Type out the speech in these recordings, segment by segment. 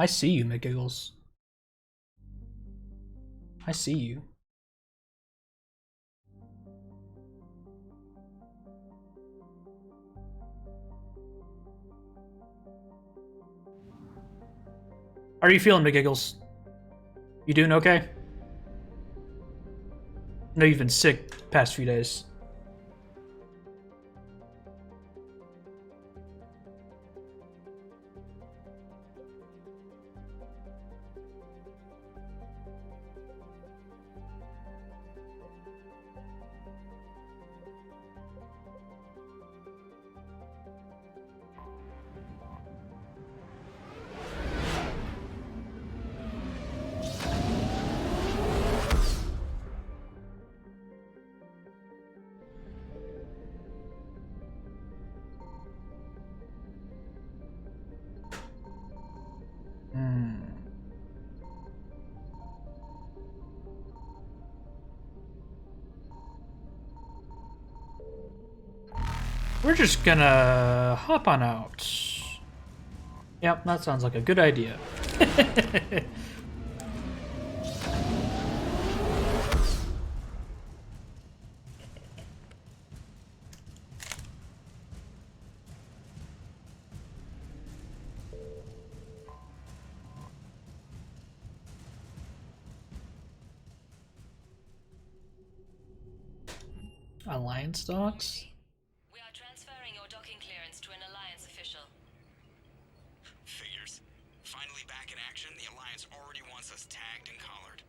I see you, McGiggles. I see you. How are you feeling, McGiggles? You doing okay? I know you've been sick the past few days. We're just gonna hop on out. Yep, that sounds like a good idea. Alliance docs? We are transferring your docking clearance to an Alliance official. Figures. Finally back in action, the Alliance already wants us tagged and collared.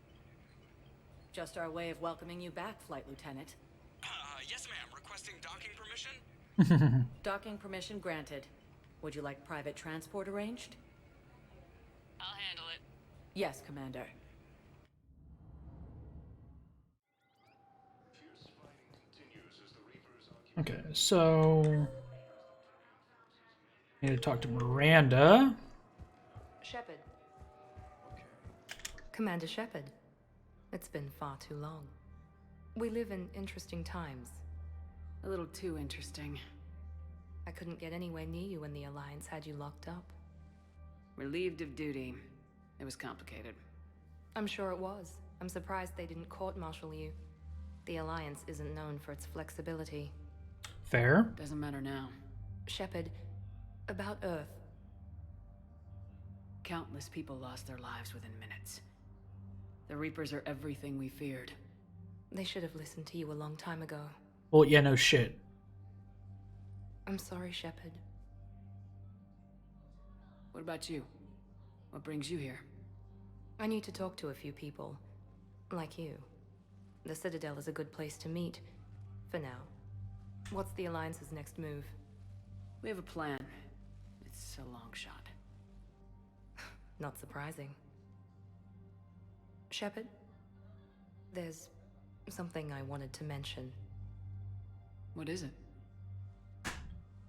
Just our way of welcoming you back, Flight Lieutenant. Yes ma'am, requesting docking permission? Docking permission granted. Would you like private transport arranged? I'll handle it. Yes, Commander. Okay, so I need to talk to Miranda. Shepard. Commander Shepard. It's been far too long. We live in interesting times. A little too interesting. I couldn't get anywhere near you when the Alliance had you locked up. Relieved of duty. It was complicated. I'm sure it was. I'm surprised they didn't court-martial you. The Alliance isn't known for its flexibility. Fair. Doesn't matter now. Shepard, about Earth. Countless people lost their lives within minutes. The Reapers are everything we feared. They should have listened to you a long time ago. Well, yeah, no shit. I'm sorry, Shepard. What about you? What brings you here? I need to talk to a few people. Like you. The Citadel is a good place to meet. For now. What's the Alliance's next move? We have a plan. It's a long shot. Not surprising. Shepard? There's something I wanted to mention. What is it?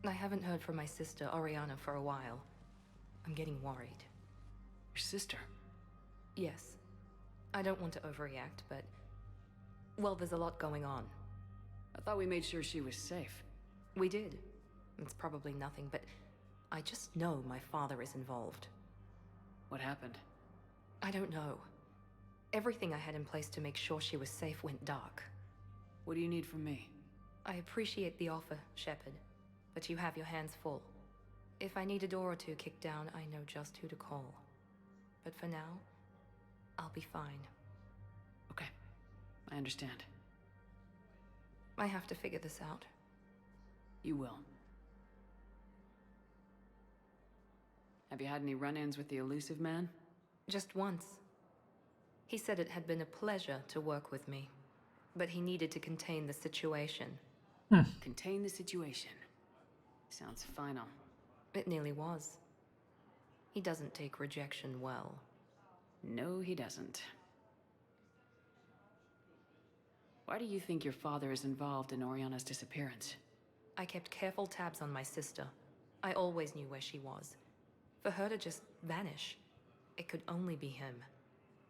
I haven't heard from my sister, Oriana, for a while. I'm getting worried. Your sister? Yes. I don't want to overreact, but... well, there's a lot going on. I thought we made sure she was safe. We did. It's probably nothing, but... I just know my father is involved. What happened? I don't know. Everything I had in place to make sure she was safe went dark. What do you need from me? I appreciate the offer, Shepard, but you have your hands full. If I need a door or two kicked down, I know just who to call. But for now, I'll be fine. Okay. I understand. I have to figure this out. You will. Have you had any run-ins with the elusive man? Just once. He said it had been a pleasure to work with me, but he needed to contain the situation. Contain the situation. Sounds final. It nearly was. He doesn't take rejection well. No, he doesn't. Why do you think your father is involved in Oriana's disappearance? I kept careful tabs on my sister. I always knew where she was. For her to just vanish, it could only be him.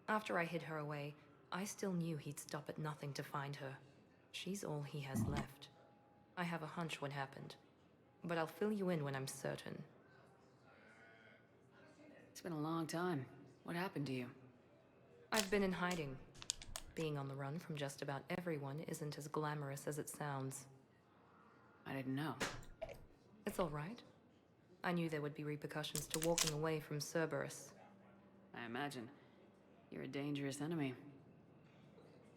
After I hid her away, I still knew he'd stop at nothing to find her. She's all he has left. I have a hunch what happened, but I'll fill you in when I'm certain. been a long time. What happened to you? I've been in hiding. Being on the run from just about everyone isn't as glamorous as it sounds. I didn't know. It's all right. I knew there would be repercussions to walking away from Cerberus. I imagine. You're a dangerous enemy.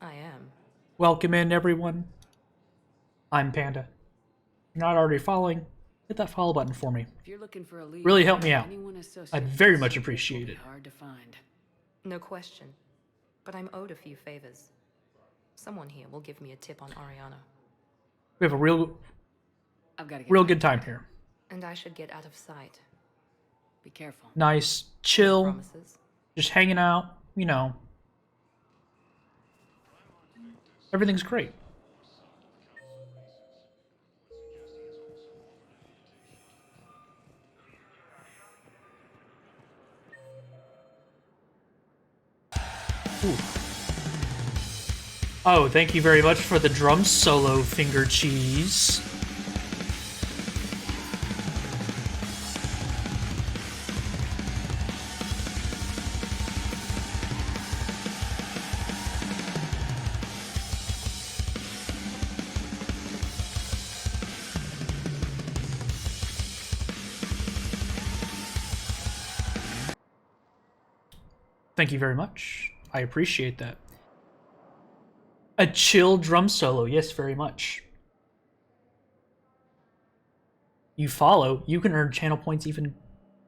I am. Welcome in, everyone. I'm Panda. If you're not already following, hit that follow button for me. If you're looking for a lead, Really help me out. anyone associated I'd with very much Cerberus appreciate will be it. Hard to find. No question. But I'm owed a few favors. Someone here will give me a tip on Ariana. I've got to get real back. good time here. And I should get out of sight. Be careful. Nice, chill, Promises? just hanging out, you know. Everything's great. Ooh. Oh, thank you very much for the drum solo, Finger Cheese. Thank you very much. I appreciate that. A chill drum solo, yes, very much. You follow, you can earn channel points even...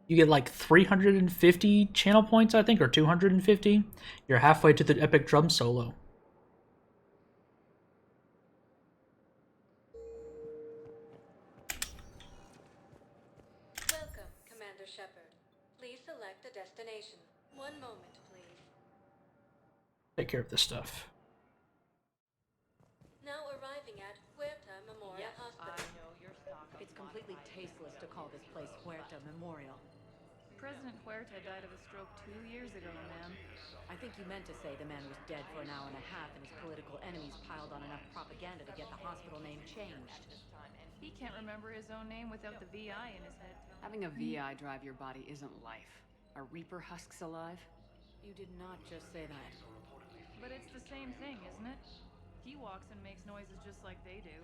You get like 350 channel points, I think, or 250. You're halfway to the epic drum solo. Welcome, Commander Shepard. Please select a destination. One moment, please. Take care of this stuff. Now arriving at Huerta Memorial Hospital. It's completely tasteless to call this place Huerta Memorial. President Huerta died of a stroke 2 years ago, ma'am. I think you meant to say the man was dead for an hour and a half and his political enemies piled on enough propaganda to get the hospital name changed. He can't remember his own name without the VI in his head. Having a VI drive your body isn't life. Are Reaper husks alive? You did not just say that. But it's the same thing, isn't it? He walks and makes noises just like they do.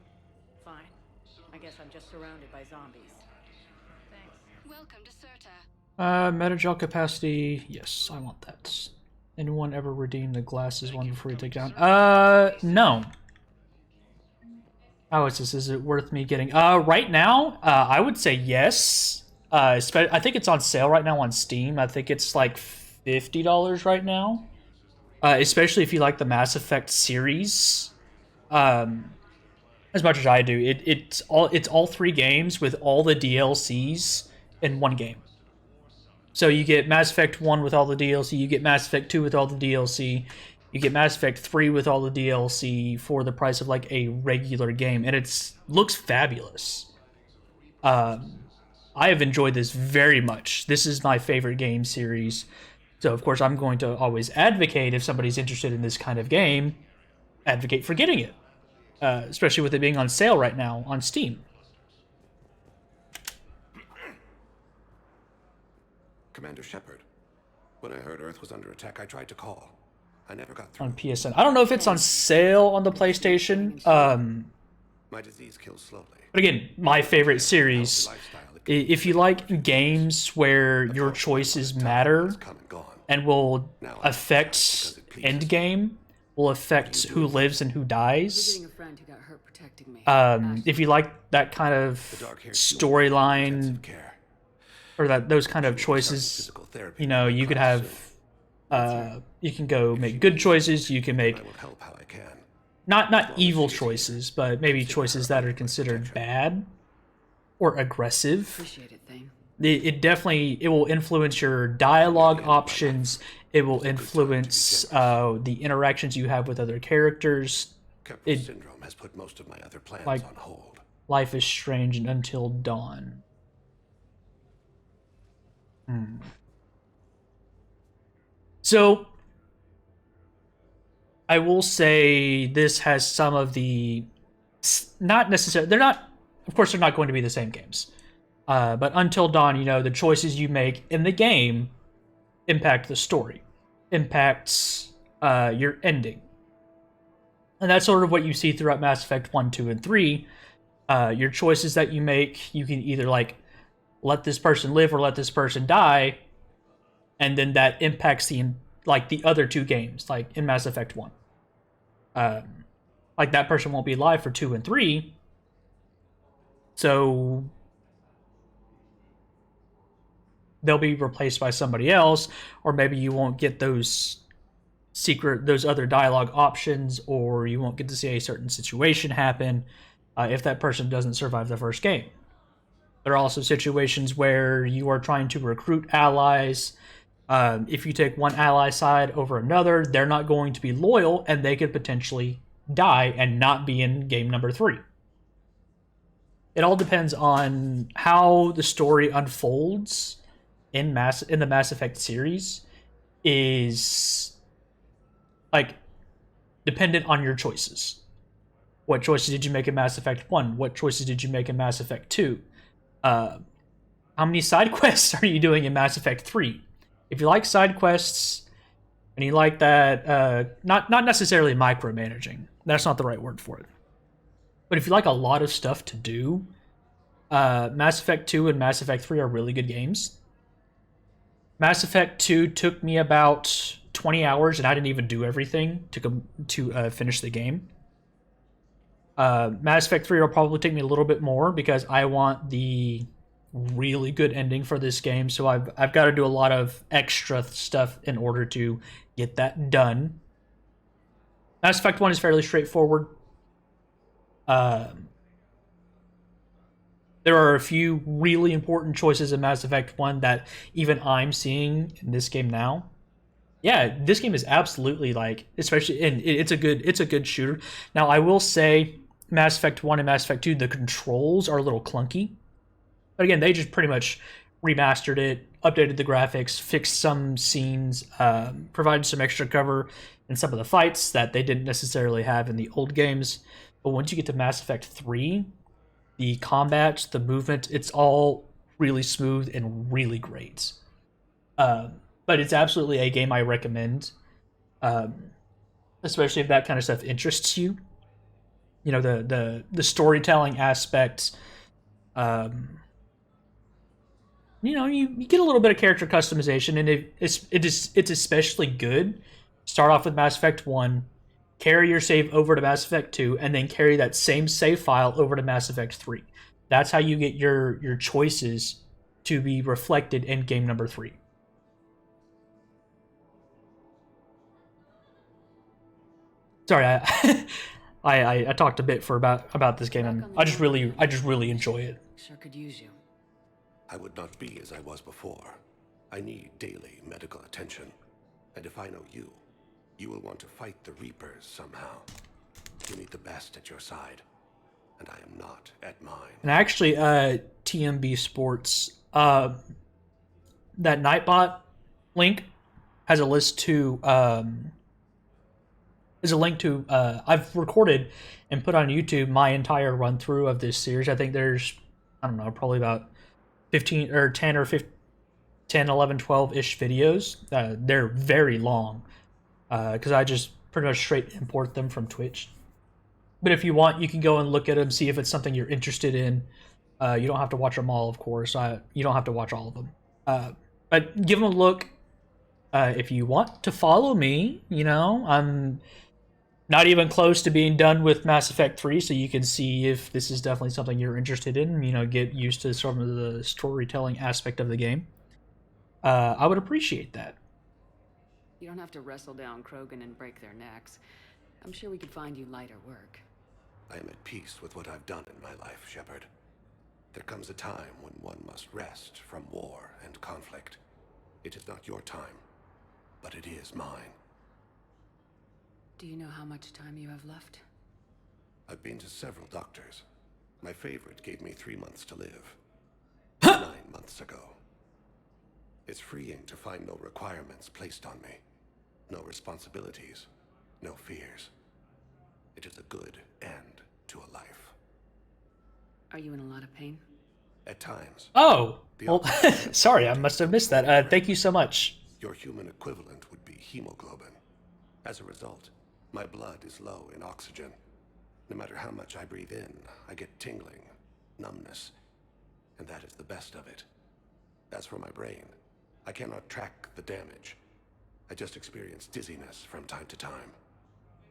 Fine. I guess I'm just surrounded by zombies. Thanks. Welcome to Certa. Metagel capacity, yes, I want that. Anyone ever redeem the glasses one before you take down? No. How is this? Is it worth me getting? Right now, I would say yes. I think it's on sale right now on Steam. I think it's like $50 right now. Especially if you like the Mass Effect series. As much as I do. It's all 3 games with all the DLCs in one game. So you get Mass Effect 1 with all the DLC, you get Mass Effect 2 with all the DLC, you get Mass Effect 3 with all the DLC for the price of like a regular game, and it looks fabulous. I have enjoyed this very much. This is my favorite game series. So of course I'm going to always advocate, if somebody's interested in this kind of game, advocate for getting it. Especially with it being on sale right now on Steam. Commander Shepard, when I heard Earth was under attack, I tried to call. I never got through. On PSN. I don't know if it's on sale on the PlayStation. My disease kills slowly. But again, my favorite series. If you like games where your choices matter Come and gone. and will affect endgame, will affect who lives and who dies. Visiting a friend who got hurt protecting me. If you like that kind of storyline or those kind of choices, you know, you could have, you can go make good choices. You can make I will help how I can. not evil choices, but maybe choices that are considered bad or aggressive. Appreciate it, Thane. It will influence your dialogue options. It will influence the interactions you have with other characters. Kepler syndrome has put most of my other plans like- on hold. Life is Strange and Until Dawn. So, I will say this has some of the... Not necessarily... They're not... Of course, they're not going to be the same games. But Until Dawn, you know, the choices you make in the game impact the story, impacts your ending. And that's sort of what you see throughout Mass Effect 1, 2, and 3. Your choices that you make, you can either like let this person live or let this person die, and then that impacts the other two games, like in Mass Effect 1. Like that person won't be alive for 2 and 3, so they'll be replaced by somebody else, or maybe you won't get those other dialogue options, or you won't get to see a certain situation happen if that person doesn't survive the first game. There are also situations where you are trying to recruit allies. If you take one ally side over another, they're not going to be loyal, and they could potentially die and not be in game number 3. It all depends on how the story unfolds in the Mass Effect series, is like dependent on your choices. What choices did you make in Mass Effect 1? What choices did you make in Mass Effect 2? How many side quests are you doing in Mass Effect 3? If you like side quests and you like that, not necessarily micromanaging, that's not the right word for it, but if you like a lot of stuff to do, Mass Effect 2 and Mass Effect 3 are really good games. Mass Effect 2 took me about 20 hours, and I didn't even do everything to finish the game. Mass Effect 3 will probably take me a little bit more because I want the really good ending for this game, so I've got to do a lot of extra stuff in order to get that done. Mass Effect 1 is fairly straightforward. There are a few really important choices in Mass Effect 1 that even I'm seeing in this game now. Yeah, this game is absolutely like, especially, and it's a good shooter. Now, I will say Mass Effect 1 and Mass Effect 2, the controls are a little clunky. But again, they just pretty much remastered it, updated the graphics, fixed some scenes, provided some extra cover in some of the fights that they didn't necessarily have in the old games. But once you get to Mass Effect 3, the combat, the movement, it's all really smooth and really great. But it's absolutely a game I recommend, especially if that kind of stuff interests you. You know, the storytelling aspect. You know, you get a little bit of character customization, and it's especially good. Start off with Mass Effect 1, carry your save over to Mass Effect 2, and then carry that same save file over to Mass Effect 3. That's how you get your choices to be reflected in game number 3. Sorry, I talked a bit about this game, and I just really enjoy it. Sure could use you. I would not be as I was before. I need daily medical attention. And if I know you, you will want to fight the Reapers somehow. You need the best at your side, and I am not at mine. And actually, TMB Sports, that Nightbot link has a list to I've recorded and put on YouTube my entire run through of this series. I think there's, I don't know, probably about 15 or 10 or 15, 10, 11, 12-ish videos. They're very long because I just pretty much straight import them from Twitch. But if you want, you can go and look at them, see if it's something you're interested in. You don't have to watch them all, of course. You don't have to watch all of them. But give them a look. If you want to follow me, you know, I'm not even close to being done with Mass Effect 3, so you can see if this is definitely something you're interested in, you know, get used to some of the storytelling aspect of the game. I would appreciate that. You don't have to wrestle down Krogan and break their necks. I'm sure we could find you lighter work. I am at peace with what I've done in my life, Shepard. There comes a time when one must rest from war and conflict. It is not your time, but it is mine. Do you know how much time you have left? I've been to several doctors. My favorite gave me 3 months to live. 9 months ago. It's freeing to find no requirements placed on me. No responsibilities. No fears. It is a good end to a life. Are you in a lot of pain? At times. Oh, well, sorry, I must have missed that. Thank you so much Your human equivalent would be hemoglobin. As a result, my blood is low in oxygen. No matter how much I breathe in, I get tingling, numbness, and that is the best of it. As for my brain, I cannot track the damage. I just experience dizziness from time to time.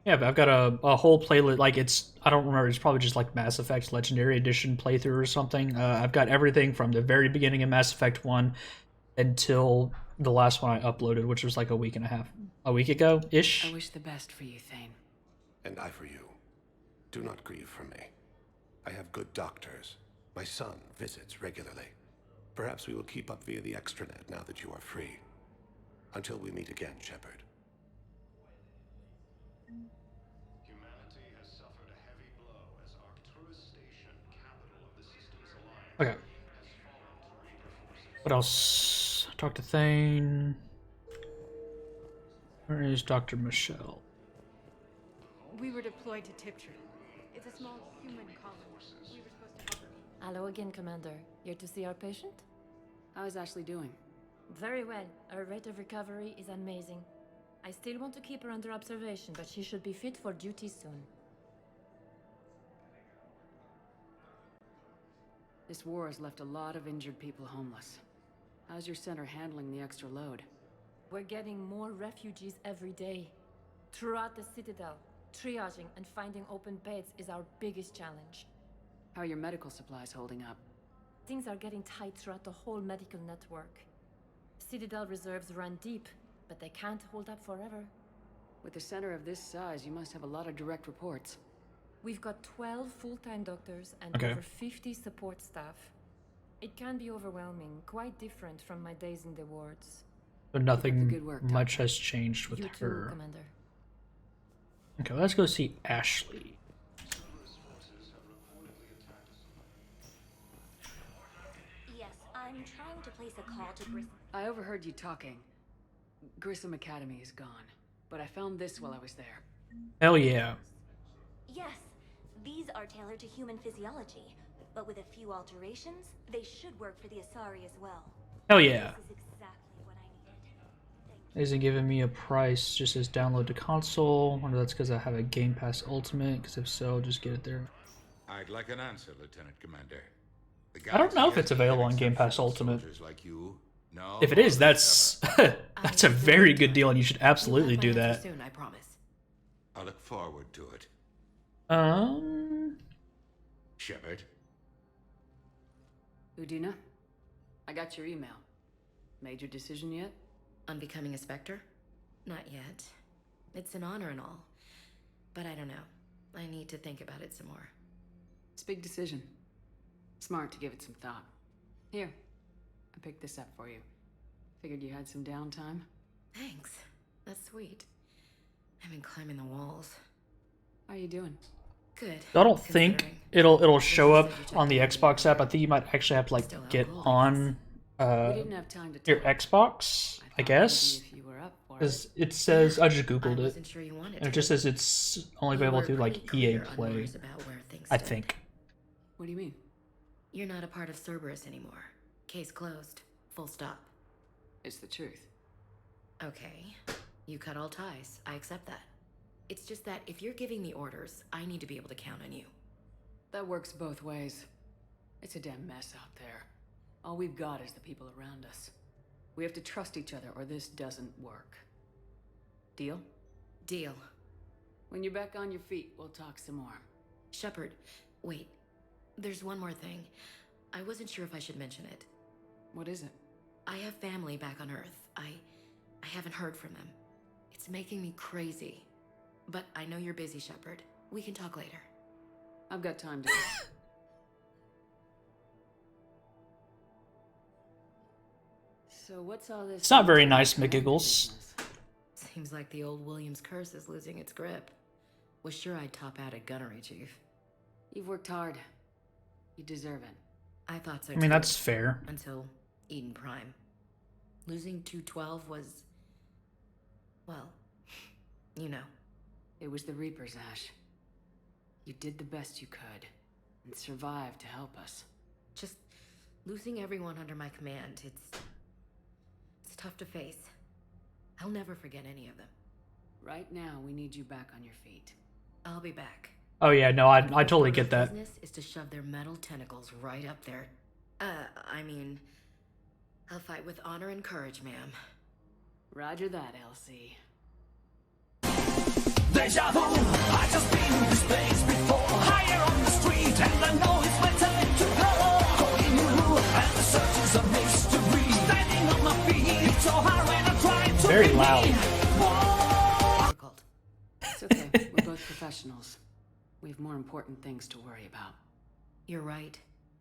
Yeah, but I've got a whole playlist. Like, I don't remember. It's probably just like Mass Effect Legendary Edition playthrough or something. I've got everything from the very beginning of Mass Effect 1 until the last one I uploaded, which was like a week ago ish. I wish the best for you, Thane. And I for you. Do not grieve for me. I have good doctors. My son visits regularly. Perhaps we will keep up via the extranet now that you are free. Until we meet again, Shepard. Humanity has suffered a heavy blow as Arcturus Station, capital of the Systems Alliance, Okay. has fallen to Reaper forces. What else? Talk to Thane. Where is Dr. Michelle? We were deployed to Tiptree. It's a small human colony. We were supposed to help her. Hello again, Commander. Here to see our patient? How is Ashley doing? Very well. Her rate of recovery is amazing. I still want to keep her under observation, but she should be fit for duty soon. This war has left a lot of injured people homeless. How's your center handling the extra load? We're getting more refugees every day. Throughout the Citadel, triaging and finding open beds is our biggest challenge. How are your medical supplies holding up? Things are getting tight throughout the whole medical network. Citadel reserves run deep, but they can't hold up forever. With a center of this size, you must have a lot of direct reports. We've got 12 full-time doctors and Okay. over 50 support staff. It can be overwhelming, quite different from my days in the wards. But nothing good work, much Doctor. has changed with You too, her. Commander. Okay, let's go see Ashley. Cerberus forces have reportedly attacked us. Yes, I'm trying to place a call to Grissom. I overheard you talking. Grissom Academy is gone, but I found this while I was there. Hell yeah. Yes, these are tailored to human physiology, but with a few alterations, they should work for the Asari as well. Hell yeah. This is exactly what I needed. Thank you. Isn't giving me a price, just says download to console. Wonder that's because I have a Game Pass Ultimate, because if so, just get it there. I'd like an answer, Lieutenant Commander. The I don't know if galaxy it's has available on needed Game Pass exceptional Ultimate. soldiers like you. No, If it is, more than that's ever. that's a very good deal, and you should absolutely You'll do have my answer that. soon, I promise. I look forward to it. Shepard, Udina, I got your email. Made your decision yet? On becoming a Spectre? Not yet. It's an honor and all. But I don't know. I need to think about it some more. It's a big decision. Smart to give it some thought. Here, I picked this up for you. Figured you had some downtime. Thanks. That's sweet. I've been climbing the walls. How are you doing? Good. I don't think considering. it'll show up on the Xbox app. I think you might actually have to like Still out get cold, on We didn't have time to your talk. Xbox, I thought guess, maybe if you were up for it. because it says I just I googled it, wasn't sure you wanted and it to. just says it's only You available were through like pretty EA clear on Play. rumors about where things I stood. think. What do you mean? You're not a part of Cerberus anymore. Case closed. Full stop. It's the truth. Okay. You cut all ties. I accept that. It's just that if you're giving the orders, I need to be able to count on you. That works both ways. It's a damn mess out there. All we've got is the people around us. We have to trust each other or this doesn't work. Deal? Deal. When you're back on your feet, we'll talk some more. Shepard, wait. There's one more thing. I wasn't sure if I should mention it. What is it? I have family back on Earth. I haven't heard from them. It's making me crazy. But I know you're busy, Shepard. We can talk later. I've got time to... So what's all this... It's not very nice, McGiggles. business? Seems like the old Williams curse is losing its grip. Was sure I'd top out at gunnery, Chief. You've worked hard. You deserve it. I thought so I mean, too. that's fair. Until Eden Prime. Losing 212 was... well, you know. It was the Reapers, Ash. You did the best you could, and survived to help us. Just losing everyone under my command, it's tough to face. I'll never forget any of them. Right now, we need you back on your feet. I'll be back. Oh yeah, no, I totally get that. Business is to shove their metal tentacles right up there. I mean, I'll fight with honor and courage, ma'am. Roger that, Elsie. Deja vu, I just been in this place before. Higher on the street, and I know it's my time to go. Going new, and the search is a mystery. Standing on my feet, it's so hard when I try to Very be loud. me. It's okay. We're both professionals. We have more important things to worry about. You're right.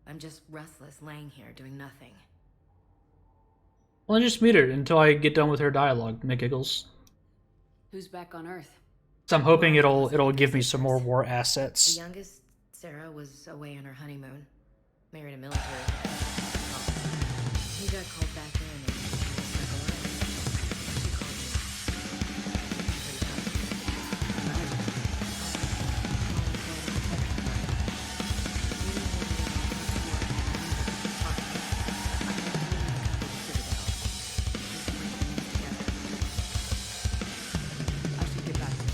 I'm just restless, laying here doing nothing. Well, I just mute her until I get done with her dialogue, McGiggles. Who's back on Earth? So I'm hoping it'll give me some more war The assets. youngest, Sarah, was away on her honeymoon. Married a military. He got called back in and was stuck alive. She called I should get back to it.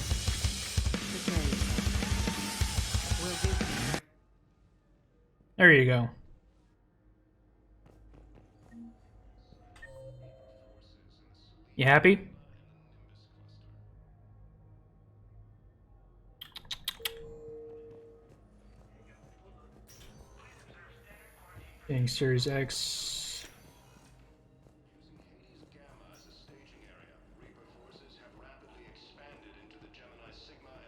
Take care of yourself. Will do. There you go. You happy? Getting Series X.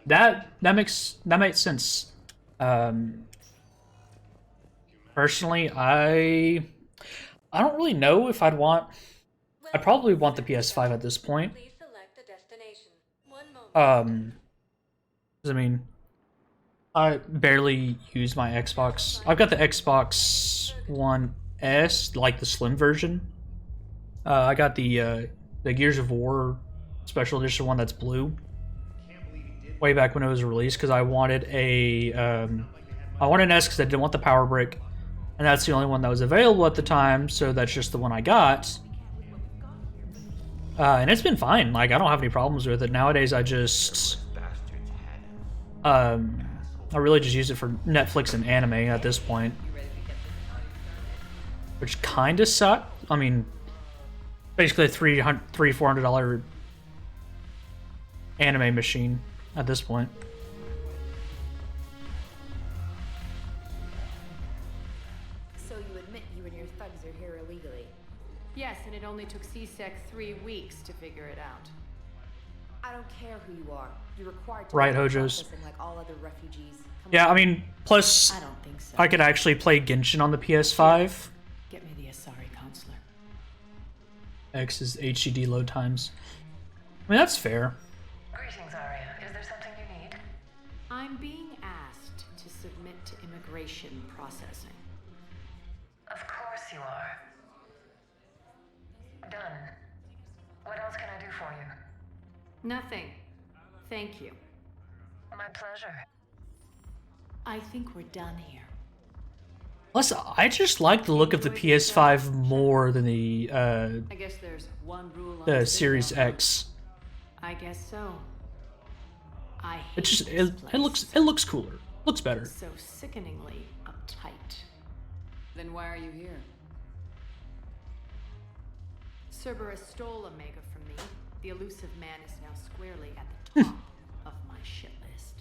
That makes sense. Personally, I don't really know if I'd probably want the PS5 at this point. Please select a destination. 1 moment. 'Cause I mean, I barely use my Xbox. I've got the Xbox One S, like the slim version. I got the Gears of War special edition one that's blue. Way back when it was released, because I wanted an S because I didn't want the power brick, and that's the only one that was available at the time. So that's just the one I got. And it's been fine. Like, I don't have any problems with it. Nowadays, I really just use it for Netflix and anime at this point. Which kind of sucked. I mean, basically a $400 anime machine at this point. So you admit you and your thugs are here illegally? Yes, and it only took CSEC 3 weeks to figure it out. I don't care who you are. You're required to Right, go through Hojos. processing like all other refugees. Come Yeah, on. I mean, plus I don't think so. I could actually play Genshin on the PS5. Get me the Asari consular. X is HDD load times. I mean, that's fair. Greetings, Arya. Is there something you need? I'm being asked to submit to immigration processing. Of course you are. Done. What else can I do for you? Nothing. Thank you. My pleasure. I think we're done here. Plus, I just like the look of the PS5 more than the I guess there's one rule on the this Series citadel. X. I guess so. I hate It just this it place. looks cooler. Looks better. So sickeningly uptight. Then why are you here? Cerberus stole Omega from me. The elusive man is now squarely at the top of my shit list.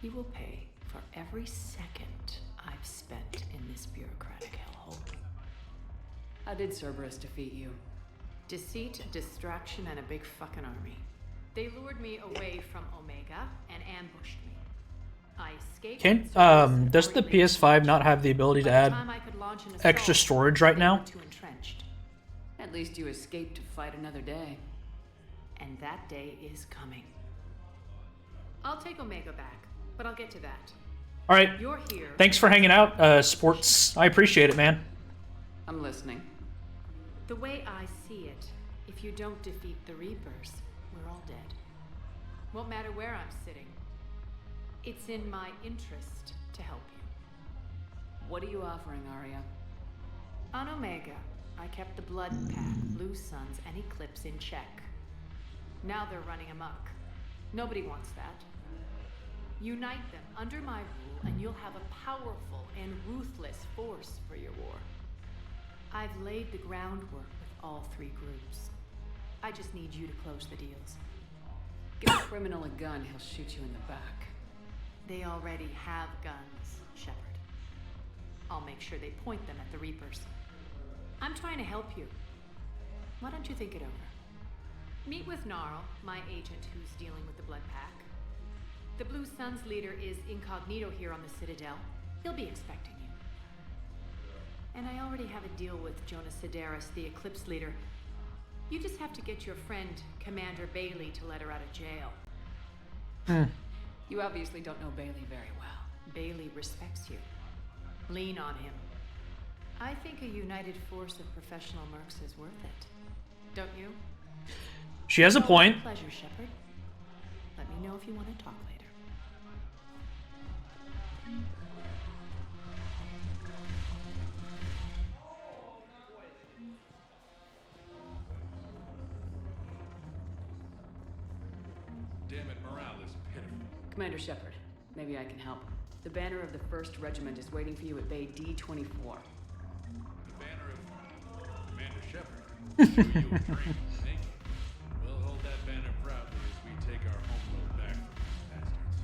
He will pay for every second I've spent in this bureaucratic hellhole. How did Cerberus defeat you? Deceit, distraction, and a big fucking army. They lured me away from Omega and ambushed me. I escaped. Does the PS5 not have the ability to add extra storage right now? Too entrenched. At least you escaped to fight another day. And that day is coming. I'll take Omega back, but I'll get to that. All right. You're here. Thanks for hanging out, Sports. I appreciate it, man. I'm listening. The way I see it, if you don't defeat the Reapers, we're all dead. Won't matter where I'm sitting. It's in my interest to help you. What are you offering, Arya? On Omega, I kept the Blood Pack, Blue Suns, and Eclipse in check. Now they're running amok. Nobody wants that. Unite them under my rule, and you'll have a powerful and ruthless force for your war. I've laid the groundwork with all three groups. I just need you to close the deals. Give a criminal a gun, he'll shoot you in the back. They already have guns, Shepard. I'll make sure they point them at the Reapers. I'm trying to help you. Why don't you think it over? Meet with Gnarl, my agent who's dealing with the Blood Pack. The Blue Suns leader is incognito here on the Citadel. He'll be expecting you. And I already have a deal with Jonas Sidaris, the Eclipse leader. You just have to get your friend, Commander Bailey, to let her out of jail. You obviously don't know Bailey very well. Bailey respects you. Lean on him. I think a united force of professional mercs is worth it. Don't you? She has a point. Pleasure, Shepard. Let me know if you want to talk later. Damn it, morale is pitiful. Commander Shepard, maybe I can help. The banner of the 1st Regiment is waiting for you at Bay D-24. The banner of Commander Shepard. You a drink, thank you. We'll hold that banner proudly as we take our homeworld back from these bastards.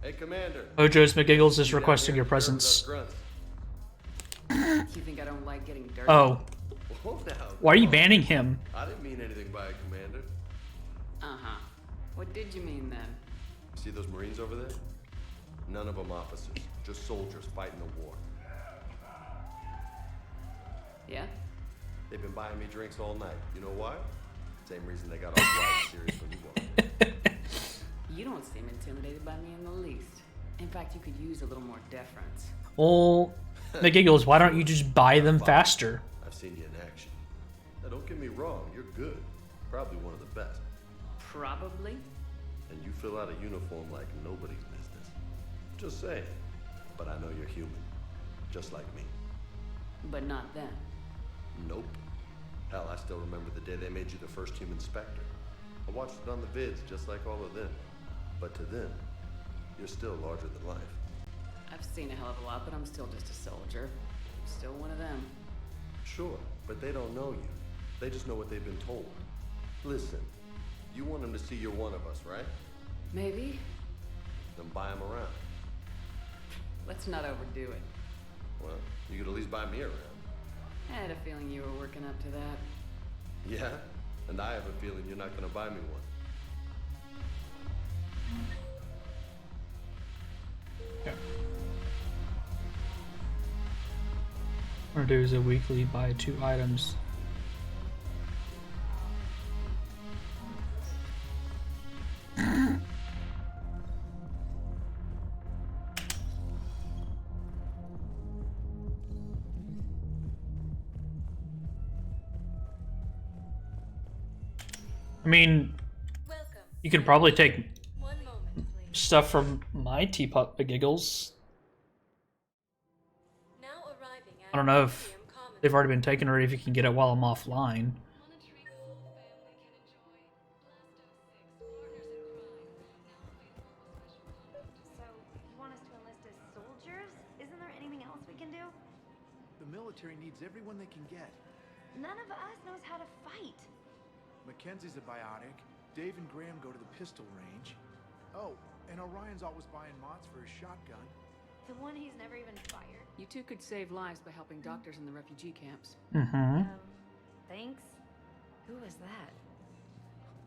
Hey, Commander. Ojo's McGiggles is requesting your presence. You think I don't like getting dirty? Oh. Whoa, now, Why are you come on. banning him? I didn't mean anything by it, Commander. Uh-huh. What did you mean then? See those Marines over there? None of them officers, just soldiers fighting the war. Yeah? They've been buying me drinks all night. You know why? Same reason they got all quiet and serious when you walked. You don't seem intimidated by me in the least. In fact, you could use a little more deference. Well, McGiggles, why don't you just buy them faster? I've seen you in action. Now, don't get me wrong, you're good. Probably one of the best. Probably? And you fill out a uniform like nobody's business. Just saying. But I know you're human. Just like me. But not then. Nope. Hell, I still remember the day they made you the first human Spectre. I watched it on the vids just like all of them. But to them, you're still larger than life. I've seen a hell of a lot, but I'm still just a soldier. I'm still one of them. Sure, but they don't know you. They just know what they've been told. Listen, you want them to see you're one of us, right? Maybe. Then buy them around. Let's not overdo it. Well, you could at least buy me around. I had a feeling you were working up to that. Yeah? And I have a feeling you're not gonna buy me one. Okay. What I'm gonna do is a weekly buy 2 items. I mean, you could probably take stuff from my teapot, McGiggles. I don't know if they've already been taken or if you can get it while I'm offline. So, you want us to enlist as soldiers? Isn't there anything else we can do? The military needs everyone they can get. None of us knows how to fight. Mackenzie's a biotic. Dave and Graham go to the pistol range. Oh, and Orion's always buying mods for his shotgun. The one he's never even fired. You two could save lives by helping doctors in the refugee camps. Mm-hmm. Thanks. Who was that?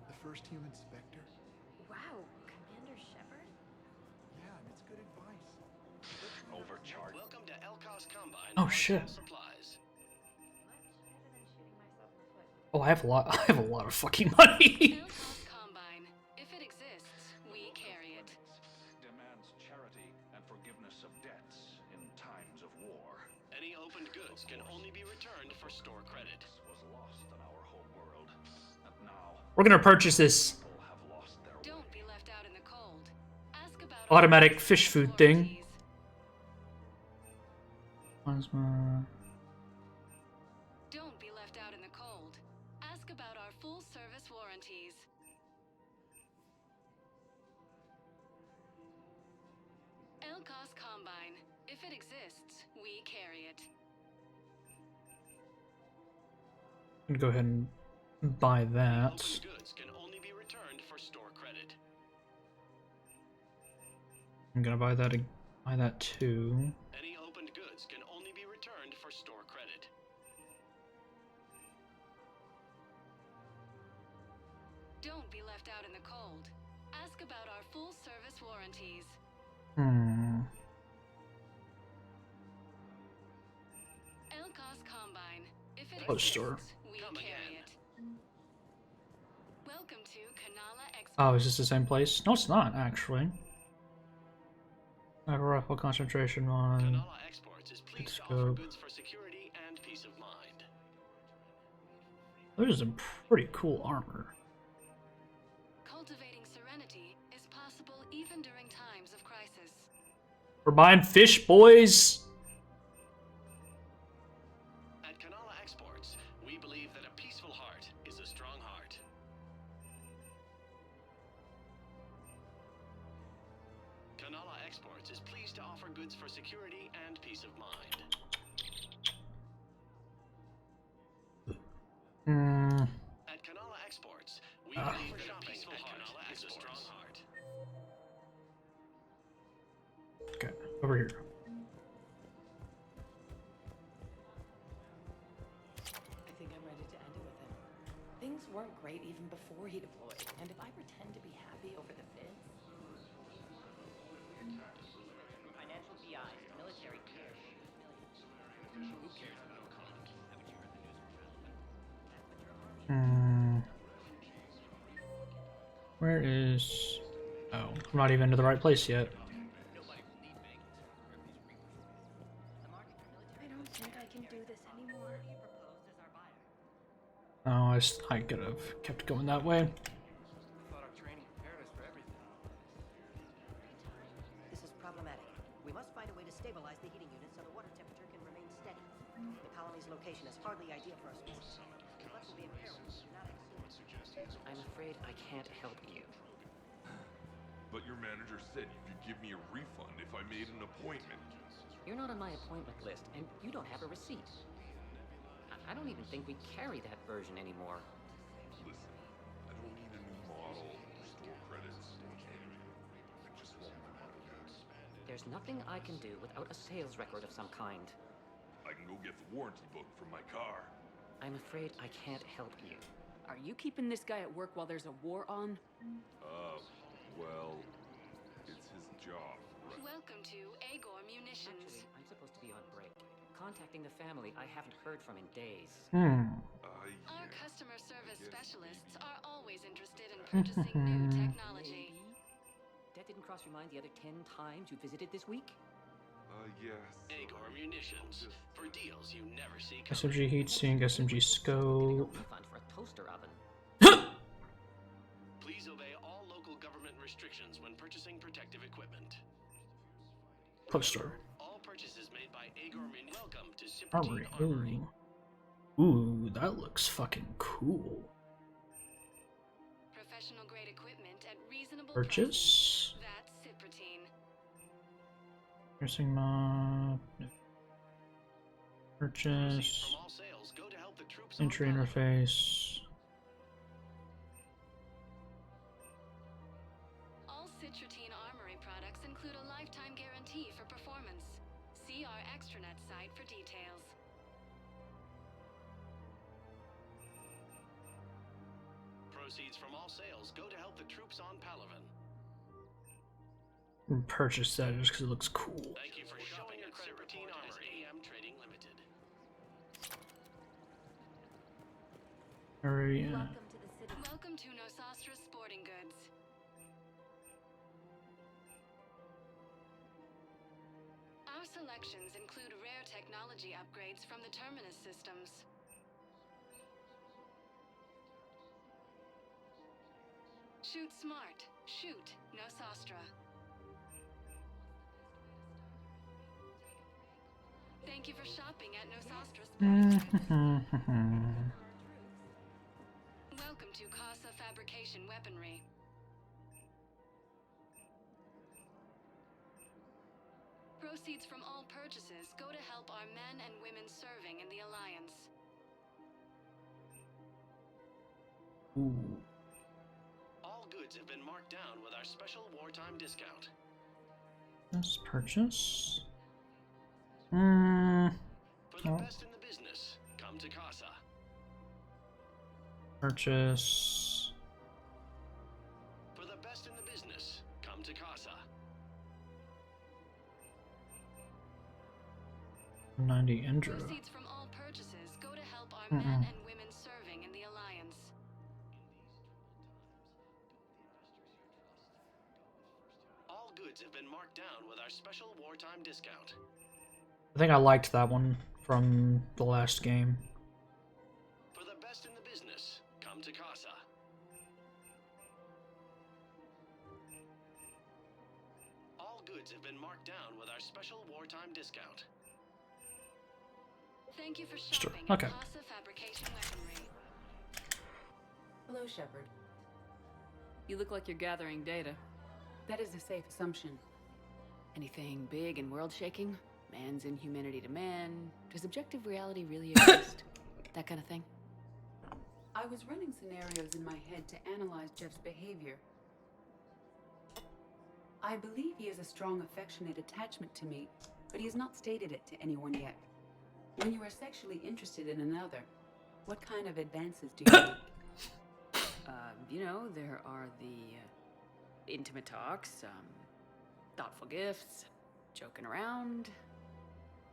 The first human Spectre. Wow, Commander Shepard? Yeah, and it's good advice. Overcharged. Welcome to Elkos Combine. Oh shit. Supplies. Oh, I have a lot of fucking money. Combine. If it exists, we carry it. Demands charity and forgiveness of debts in times of war. Any opened goods can only be returned for store credit. Was lost in our home world, and now We're gonna purchase this Don't be left out in the cold. Ask about automatic fish food thing. If it exists, we carry it. I'm gonna go ahead and buy that. Open goods can only be returned for store credit. I'm gonna buy that too. Any opened goods can only be returned for store credit. Don't be left out in the cold. Ask about our full service warranties. Elcos Combine. If it Store. exists, we carry it. Welcome to Kanala Expo. Oh, is this the same place? No, it's not actually. I have a rifle concentration on. Kanala Exports is pleased to offer Scope. goods for security and peace of mind. There's some pretty cool armor. Cultivating serenity is possible even during times of crisis. We're buying fish, boys. At Kanala Exports, we believe that a peaceful heart is a strong heart. Kanala Exports is pleased to offer goods for security and peace of mind. At Kanala Exports, we believe that a peaceful heart is a strong heart. Okay, over here. I think I'm ready to end it with him. Things weren't great even before he deployed, and if I pretend to be happy over the fence... Financial BI, military cash. Who cares about college? Haven't you heard the news? Where is... Oh, I'm not even to the right place yet. I don't think I can do this anymore. Oh, I could have kept going that way. Thought our training prepared us for everything. This is problematic. We must find a way to stabilize the heating unit so the water temperature can remain steady. The colony's location is hardly ideal for our species. The life will be in peril if we do not act soon. I'm afraid I can't help you. But your manager said you could give me a refund if I made an appointment. You're not on my appointment list, and you don't have a receipt. I don't even think we carry that version anymore. Listen, I don't need a new model or store credits. I just want my money. There's nothing I can do without a sales record of some kind. I can go get the warranty book from my car. I'm afraid I can't help you. Are you keeping this guy at work while there's a war on? Well, it's his job, right? Welcome to Agor Munitions. Actually, I'm supposed to be on break. Contacting the family I haven't heard from in days. Our customer service specialists are always interested in purchasing new technology. That didn't cross your mind the other 10 times you visited this week? Yes. Agor Munitions. For deals you never see coming. SMG heatsink, SMG scope. Refund for a toaster oven. Please obey all local government restrictions when purchasing protective equipment. Poster. All purchases made by Agor Munitions. Welcome to Armory. Ciprian Armory. Ooh, that looks fucking cool. Professional grade equipment at reasonable Purchase. prices. That's Cipritine. Nursing mod. Purchase. From all sales go to help the troops Entry on interface. All Citritine Armory products include a lifetime guarantee for performance. See our extranet site for details. Proceeds from all sales go to help the troops on Palaven. Purchase that just because it looks cool. Thank you for shopping at Ciprian Armory. AM Trading Limited. Alright, yeah. Welcome to Nosastra Sporting Goods. Our selections include rare technology upgrades from the Terminus systems. Shoot smart. Shoot Nosastra. Thank you for shopping at Nosastra Sporting Goods. Welcome to Casa Fabrication Weaponry. Proceeds from all purchases go to help our men and women serving in the Alliance. Ooh. All goods have been marked down with our special wartime discount. Let's purchase. For the best in the business, come to Casa. Purchase. For the best in the business, come to Casa. 90 Indra. Proceeds from all purchases go to help our men and women serving in the Alliance. All goods have been marked down with our special wartime discount. I think I liked that one from the last game. For the best in the business, come to Casa. All goods have been marked down with our special wartime discount. Thank you for Sure. shopping Okay. at Casa Fabrication Weaponry. Hello, Shepard. You look like you're gathering data. That is a safe assumption. Anything big and world-shaking? Man's inhumanity to man? Does objective reality really exist? That kind of thing? I was running scenarios in my head to analyze Jeff's behavior. I believe he has a strong affectionate attachment to me, but he has not stated it to anyone yet. When you are sexually interested in another, what kind of advances do you make? You know, there are the intimate talks, thoughtful gifts, joking around.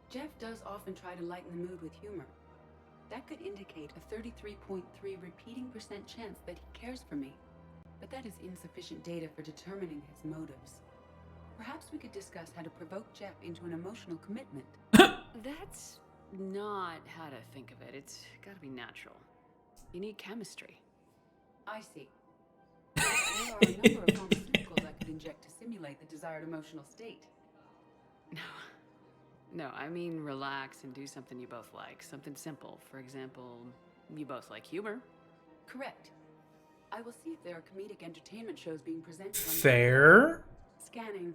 Jeff does often try to lighten the mood with humor. That could indicate a 33.3 repeating % chance that he cares for me. But that is insufficient data for determining his motives. Perhaps we could discuss how to provoke Jeff into an emotional commitment. That's not how to think of it. It's gotta be natural. You need chemistry. I see. There are a number of pharmaceuticals I could inject to simulate the desired emotional state. No, I mean relax and do something you both like. Something simple. For example, you both like humor. Correct. I will see if there are comedic entertainment shows being presented on Fair. Scanning.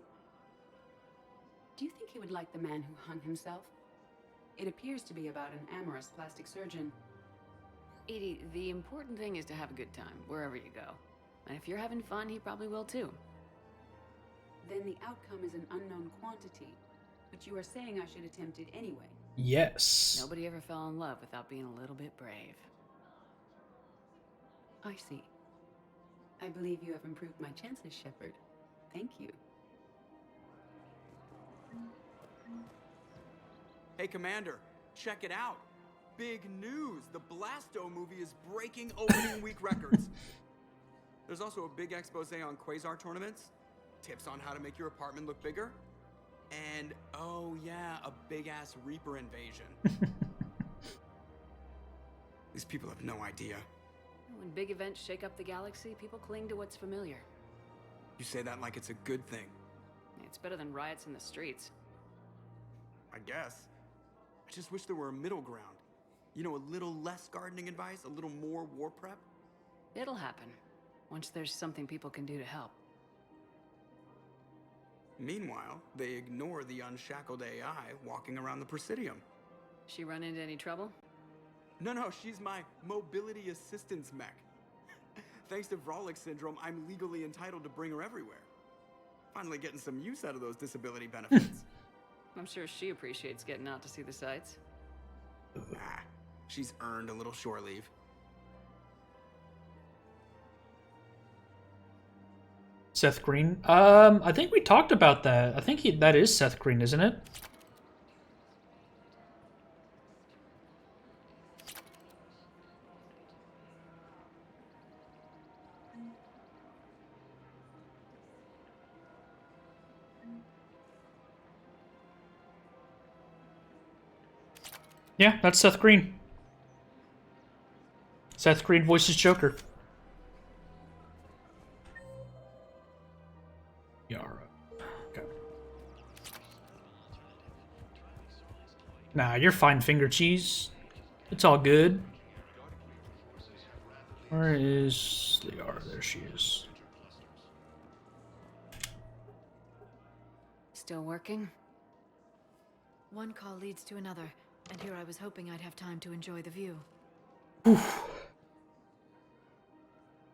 Do you think he would like The Man Who Hung Himself? It appears to be about an amorous plastic surgeon. Edie, the important thing is to have a good time, wherever you go. And if you're having fun, he probably will too. Then the outcome is an unknown quantity, but you are saying I should attempt it anyway. Yes. Nobody ever fell in love without being a little bit brave. I see. I believe you have improved my chances, Shepard. Thank you. Hey, Commander, check it out. Big news! The Blasto movie is breaking opening week records. There's also a big expose on Quasar tournaments, tips on how to make your apartment look bigger, and, oh yeah, a big-ass Reaper invasion. These people have no idea. When big events shake up the galaxy, people cling to what's familiar. You say that like it's a good thing. It's better than riots in the streets. I guess. I just wish there were a middle ground. You know, a little less gardening advice, a little more war prep. It'll happen, once there's something people can do to help. Meanwhile, they ignore the unshackled AI walking around the Presidium. She run into any trouble? No, she's my mobility assistance mech. Thanks to Vrolic syndrome, I'm legally entitled to bring her everywhere. Finally getting some use out of those disability benefits. I'm sure she appreciates getting out to see the sights. Ah, she's earned a little shore leave. Seth Green. I think we talked about that. I think that is Seth Green, isn't it? Yeah, that's Seth Green. Seth Green voices Joker. Yara. Okay. Nah, you're fine, finger cheese. It's all good. Where is Liara? There she is. Still working? One call leads to another, and here I was hoping I'd have time to enjoy the view. The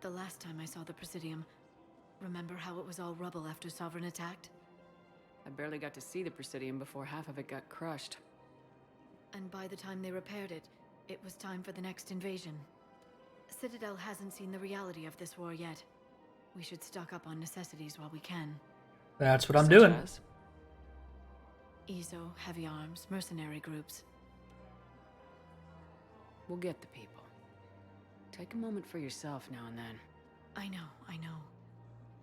last time I saw the Presidium, remember how it was all rubble after Sovereign attacked? I barely got to see the Presidium before half of it got crushed. And by the time they repaired it, it was time for the next invasion. Citadel hasn't seen the reality of this war yet. We should stock up on necessities while we can. That's what I'm doing. EZO, heavy arms, mercenary groups. We'll get the people. Take a moment for yourself now and then. I know.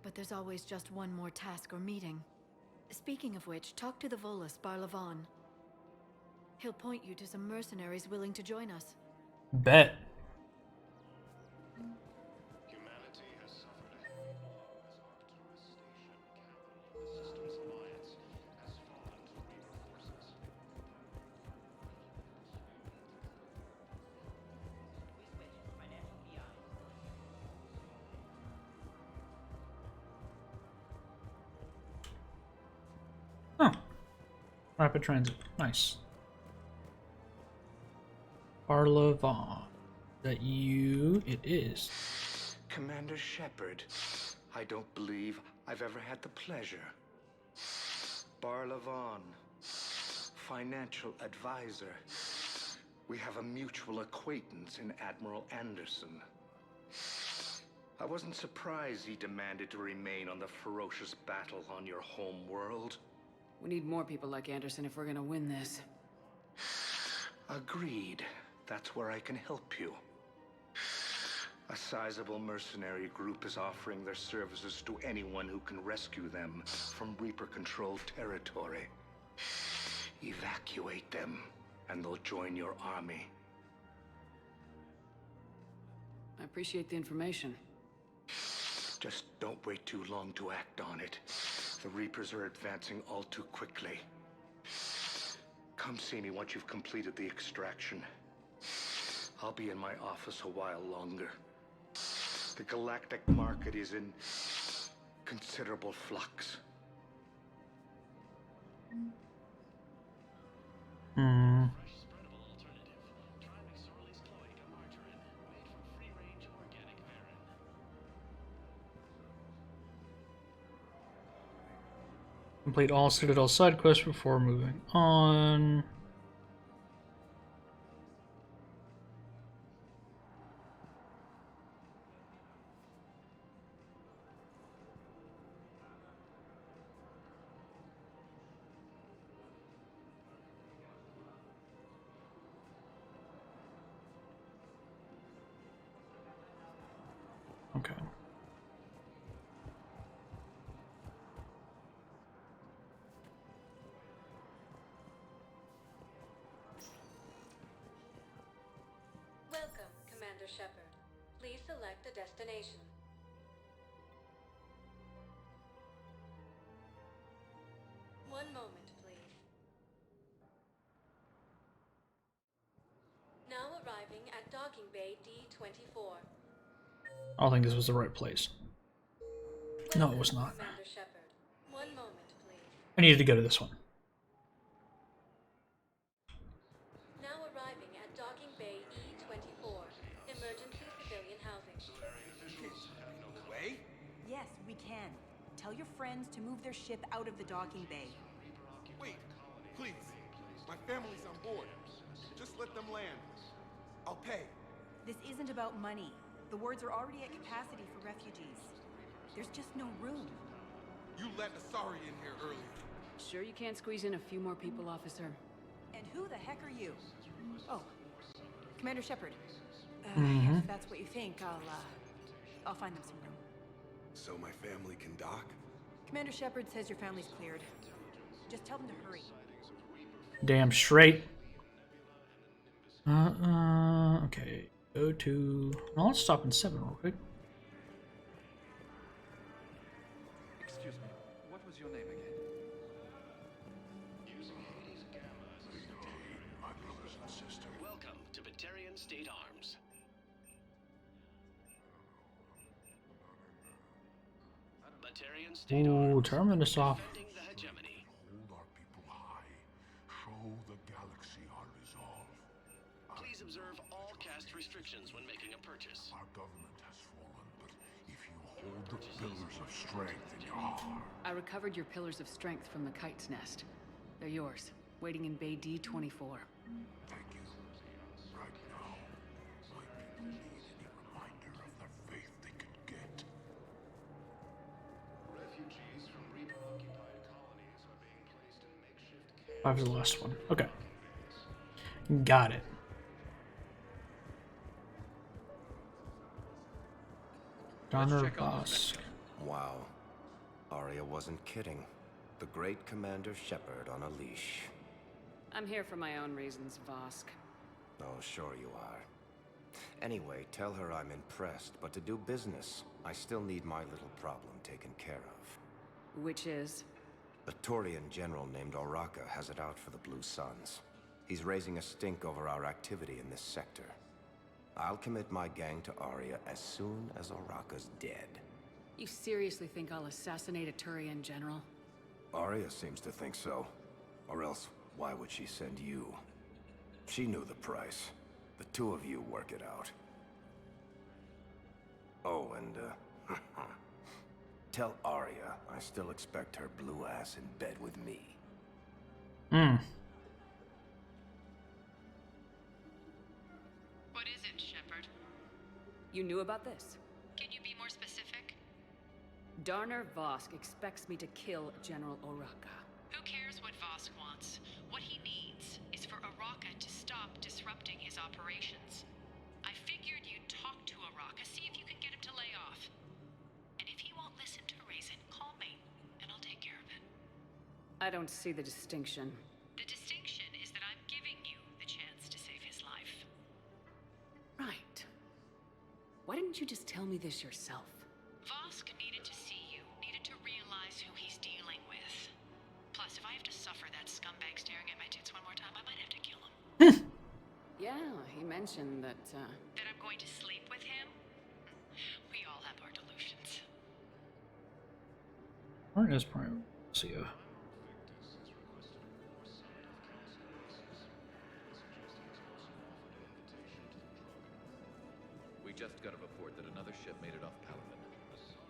But there's always just one more task or meeting. Speaking of which, talk to the Volus, Barlavan. He'll point you to some mercenaries willing to join us. Bet. Humanity has suffered a heavy blow as Arcturus Station, capital of the Systems Alliance, has fallen to Reaper forces. Oh. Rapid transit. Nice. Barlavan. That you? It is. Commander Shepard, I don't believe I've ever had the pleasure. Barlavan, financial advisor. We have a mutual acquaintance in Admiral Anderson. I wasn't surprised he demanded to remain on the ferocious battle on your home world. We need more people like Anderson if we're gonna win this. Agreed. That's where I can help you. A sizable mercenary group is offering their services to anyone who can rescue them from Reaper-controlled territory. Evacuate them, and they'll join your army. I appreciate the information. Just don't wait too long to act on it. The Reapers are advancing all too quickly. Come see me once you've completed the extraction. I'll be in my office a while longer. The galactic market is in considerable flux. Complete all Citadel side quests before moving on. Okay. Welcome, Commander Shepard. Please select a destination. One moment, please. Now arriving at Docking Bay D-24. I don't think this was the right place. No, it was not. Commander Shepard. One moment, please. I needed to go to this one. Now arriving at Docking Bay E-24. Emergency civilian housing. Way? Yes, we can. Tell your friends to move their ship out of the docking bay. Wait, please. My family's on board. Just let them land. I'll pay. This isn't about money. The wards are already at capacity for refugees. There's just no room. You let Asari in here earlier. Sure you can't squeeze in a few more people, officer? And who the heck are you? Oh, Commander Shepard. Mhm. If that's what you think, I'll find them some room. So my family can dock? Commander Shepard says your family's cleared. Just tell them to hurry. Damn straight. Okay. Go to... Well, let's stop in 7 real quick. Excuse me, what was your name again? My brothers and sisters. Welcome to Batarian State Arms. Batarian State Ooh, Arms. Terminus off. Defending the hegemony. Hold our people high. Show galaxy are resolved. Please observe all caste restrictions when making a purchase. Our government has fallen, but if you hold the pillars of strength in your heart... I recovered your pillars of strength from the kite's nest. They're yours, waiting in Bay D-24. Thank you. Right now, my people need any reminder of the faith they can get. Refugees from Reaper-occupied colonies are being placed in makeshift camps. That was the last one. Okay. Got it. Darner Vosk. Wow. Arya wasn't kidding. The great Commander Shepard on a leash. I'm here for my own reasons, Vosk. Oh, sure you are. Anyway, tell her I'm impressed, but to do business, I still need my little problem taken care of. Which is? A Turian general named Oraka has it out for the Blue Suns. He's raising a stink over our activity in this sector. I'll commit my gang to Arya as soon as Oraka's dead. You seriously think I'll assassinate a Turian general? Arya seems to think so. Or else, why would she send you? She knew the price. The two of you work it out. Oh, and, tell Arya I still expect her blue ass in bed with me. What is it, Shepard? You knew about this? Can you be more specific? Darner Vosk expects me to kill General Oraka. Who cares what Vosk wants? What he needs is for Oraka to stop disrupting his operations. I figured you'd talk to Oraka, see if you can get him to lay off. And if he won't listen to reason, call me, and I'll take care of it. I don't see the distinction. The distinction is that I'm giving you the chance to save his life. Right. Why didn't you just tell me this yourself? Vosk needed to see you, needed to realize who he's dealing with. Plus, if I have to suffer that scumbag staring at my tits one more time, I might have to kill him. Yeah, he mentioned that, That I'm going to sleep with him? We all have our delusions. Where is Prime? See ya. We just got a report that another ship made it off Palaven.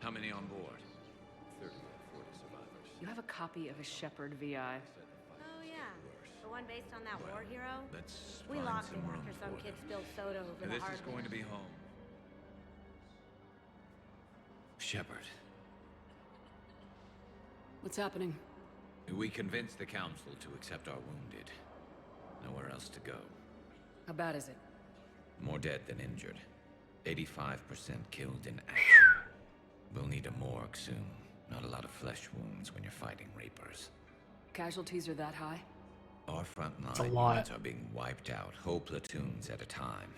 How many on board? 30 or 40 survivors. you have a copy of a Shepard VI. Oh yeah, the one based on that war hero. Let's We find locked it some room after some for kid them. spilled soda over the This hard is going to be home. Shepard, What's happening? we convinced the Council to accept our wounded. Nowhere else to go. How bad is it? More dead than injured. 85% killed in action. We'll need a morgue soon. Not a lot of flesh wounds when you're fighting Reapers. Casualties are that high? Our front a line lot. units are being wiped out, whole platoons at a time.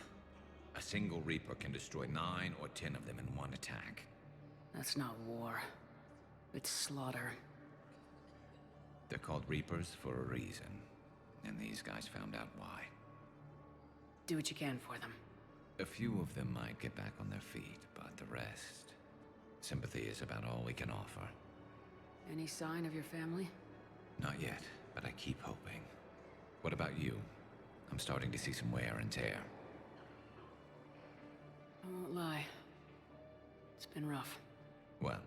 A single Reaper can destroy 9 or 10 of them in one attack. That's not war. It's slaughter. They're called Reapers for a reason. And these guys found out why. Do what you can for them. A few of them might get back on their feet, but the rest... Sympathy is about all we can offer. Any sign of your family? Not yet, but I keep hoping. What about you? I'm starting to see some wear and tear. I won't lie. It's been rough. Well,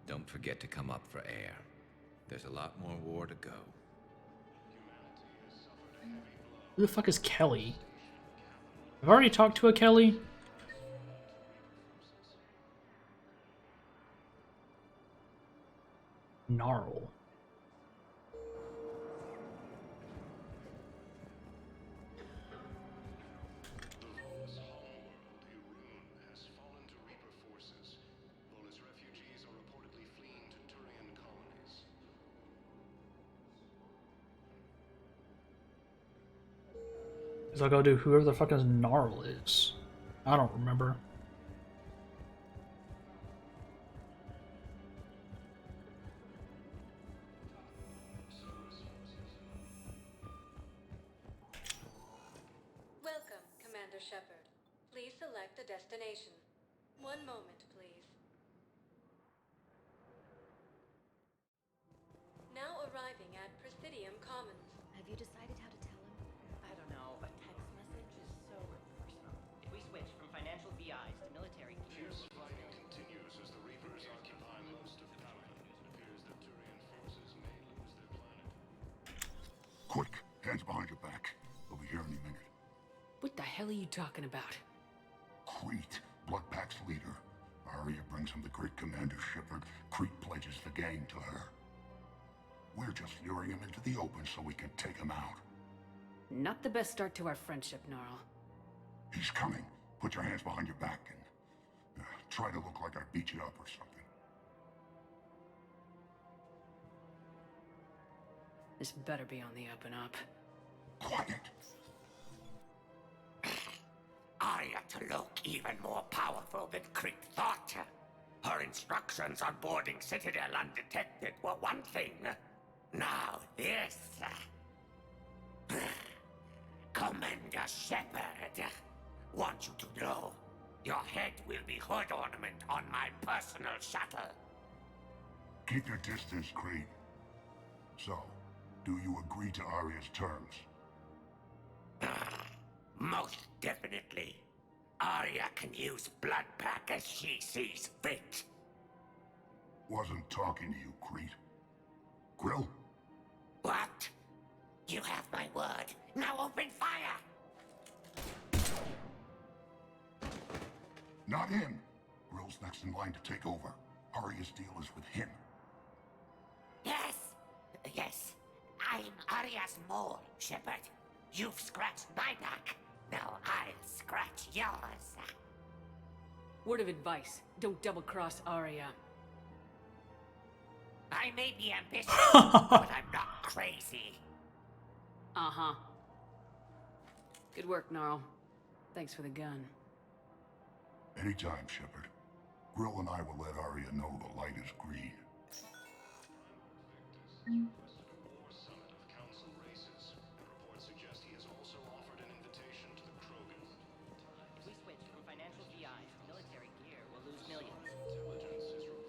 don't forget to come up for air. There's a lot more war to go. Who the fuck is Kelly? I've already talked to a Kelly. Gnarl. Volus homeworld, Irun, has fallen to Reaper forces. Volus refugees are reportedly fleeing to Turian colonies. Cause I'll go do whoever the fuck is Gnarl is. I don't remember. Welcome, Commander Shepard. Please select a destination. One moment, please. Now arriving at Presidium Commons. Have you decided how to tell hands behind your back. We'll be here any minute. What the hell are you talking about? Crete, Bloodpack's leader. Arya brings him the great Commander Shepard. Crete pledges the gang to her. We're just luring him into the open so we can take him out. Not the best start to our friendship, Gnarl. He's coming. Put your hands behind your back and try to look like I beat you up or something. This better be on the up and up. Quiet. Arya to look even more powerful than Crete thought. Her instructions on boarding Citadel undetected were one thing. Now this. Commander Shepard, want you to know, your head will be hood ornament on my personal shuttle. Keep your distance, Crete. So, do you agree to Arya's terms? Most definitely. Arya can use Bloodpack as she sees fit. Wasn't talking to you, Crete. Grill? What? You have my word. Now open fire! Not him. Grill's next in line to take over. Arya's deal is with him. Yes. Yes. I'm Arya's mole, Shepard. You've scratched my back. Now I'll scratch yours. Word of advice, don't double-cross Arya. I may be ambitious, but I'm not crazy. Uh-huh. Good work, Gnarl. Thanks for the gun. Anytime, Shepard. Grill and I will let Arya know the light is green.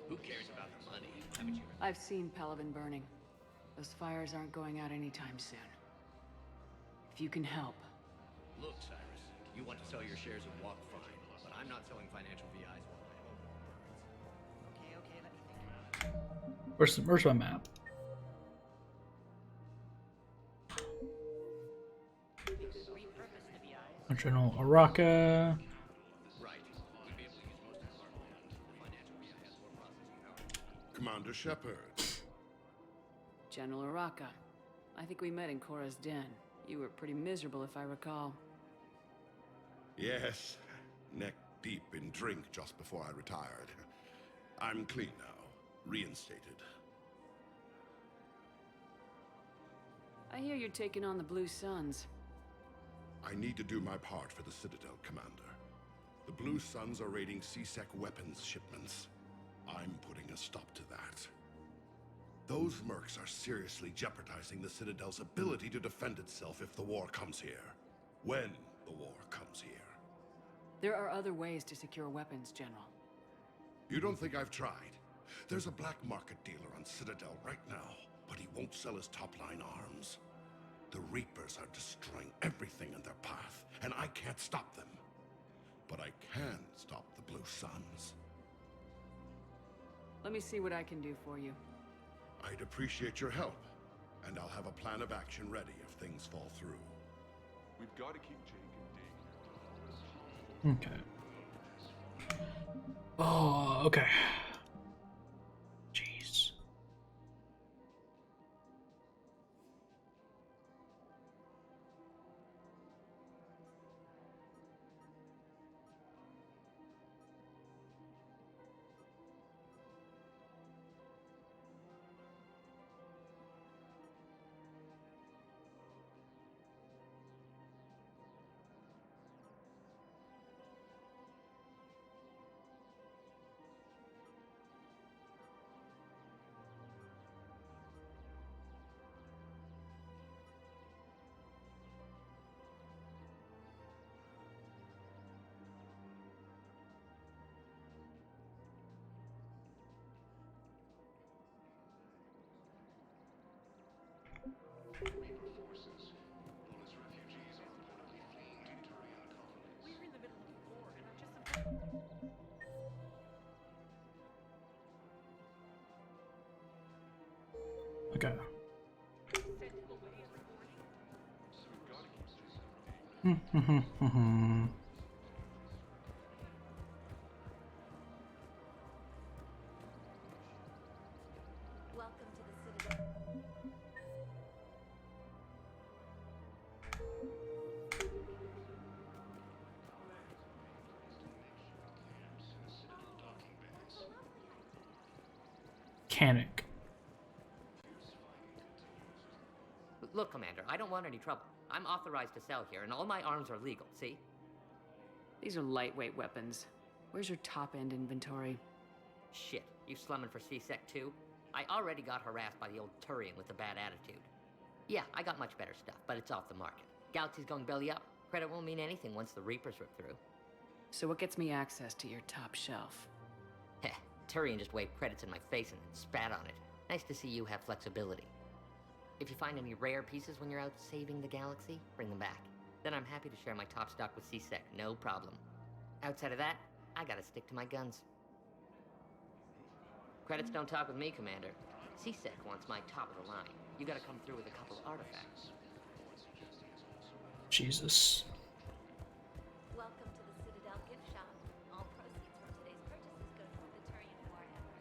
Who cares about the money? Haven't you? I've seen Palaven burning. Those fires aren't going out anytime soon. If you can help. Look, Cyrus, you want to sell your shares of Walk fine, but I'm not selling financial VIs while my home burns. Okay, let me think. Where's my map? General Araka. Commander Shepard. General Araka. I think we met in Korra's den. You were pretty miserable, if I recall. Yes, neck deep in drink just before I retired. I'm clean now, reinstated. I hear you're taking on the Blue Suns. I need to do my part for the Citadel, Commander. The Blue Suns are raiding C-Sec weapons shipments. I'm putting a stop to that. Those mercs are seriously jeopardizing the Citadel's ability to defend itself if the war comes here. When the war comes here. There are other ways to secure weapons, General. You don't think I've tried? There's a black market dealer on Citadel right now, but he won't sell his top-line arms. The Reapers are destroying everything in their path, and I can't stop them. But I can stop the Blue Suns. Let me see what I can do for you. I'd appreciate your help, and I'll have a plan of action ready if things fall through. We've got to keep Jake and Dave. Okay. Oh, okay. Jeez. Reaper forces. Polish refugees are reportedly fleeing to Turian colonies. We're in the middle of a war, and I'm just Okay. Welcome to the Citadel. Mechanic. Look, Commander, I don't want any trouble. I'm authorized to sell here, and all my arms are legal, see? These are lightweight weapons. Where's your top-end inventory? Shit, you slumming for C-Sec too? I already got harassed by the old Turian with a bad attitude. Yeah, I got much better stuff, but it's off the market. Galaxy's going belly up. Credit won't mean anything once the Reapers rip through. So what gets me access to your top shelf? Heh, Turian just waved credits in my face and then spat on it. Nice to see you have flexibility. If you find any rare pieces when you're out saving the galaxy, bring them back. Then I'm happy to share my top stock with C-Sec, no problem. Outside of that, I gotta stick to my guns. Credits don't talk with me, Commander. C-Sec wants my top of the line. You gotta come through with a couple artifacts. Jesus. Welcome to the Citadel gift shop. All proceeds from today's purchases go toward the Turian War effort.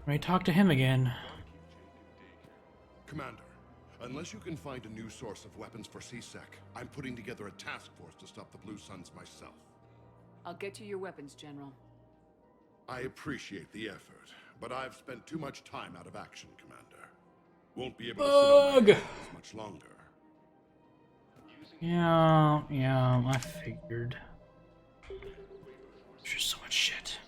Let me talk to him again. Commander, unless you can find a new source of weapons for C-Sec, I'm putting together a task force to stop the Blue Suns myself. I'll get you your weapons, General. I appreciate the effort, but I've spent too much time out of action, Commander. Won't be able to sit on my hands much longer. Yeah, I figured. There's just so much shit.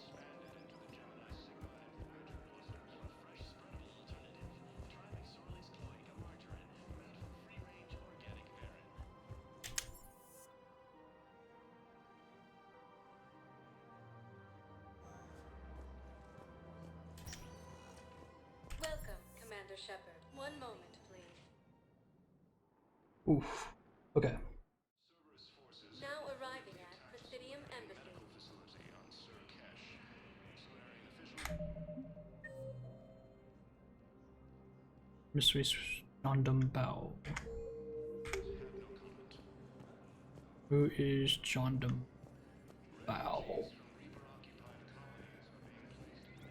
Welcome, Commander Shepard. One moment, please. Oof. Okay. Now arriving at Presidium Embassy. Mystery Jondum Bao. Who is Jondum Bao?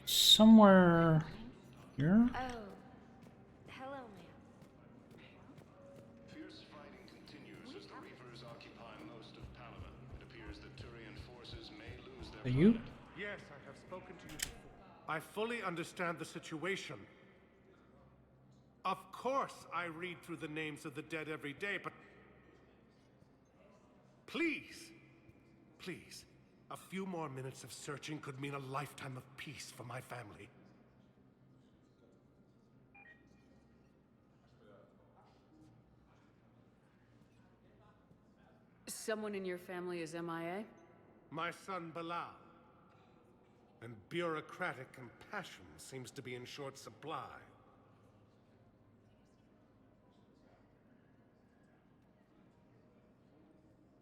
Somewhere here? Oh. Hello, ma'am. Fierce fighting continues as the Reapers occupy most of Palaven. It appears that Turian forces may lose their... Are you? Yes, I have spoken to you before. I fully understand the situation. Of course, I read through the names of the dead every day, but... Please, please, a few more minutes of searching could mean a lifetime of peace for my family. Someone in your family is MIA? My son Bilal. And bureaucratic compassion seems to be in short supply.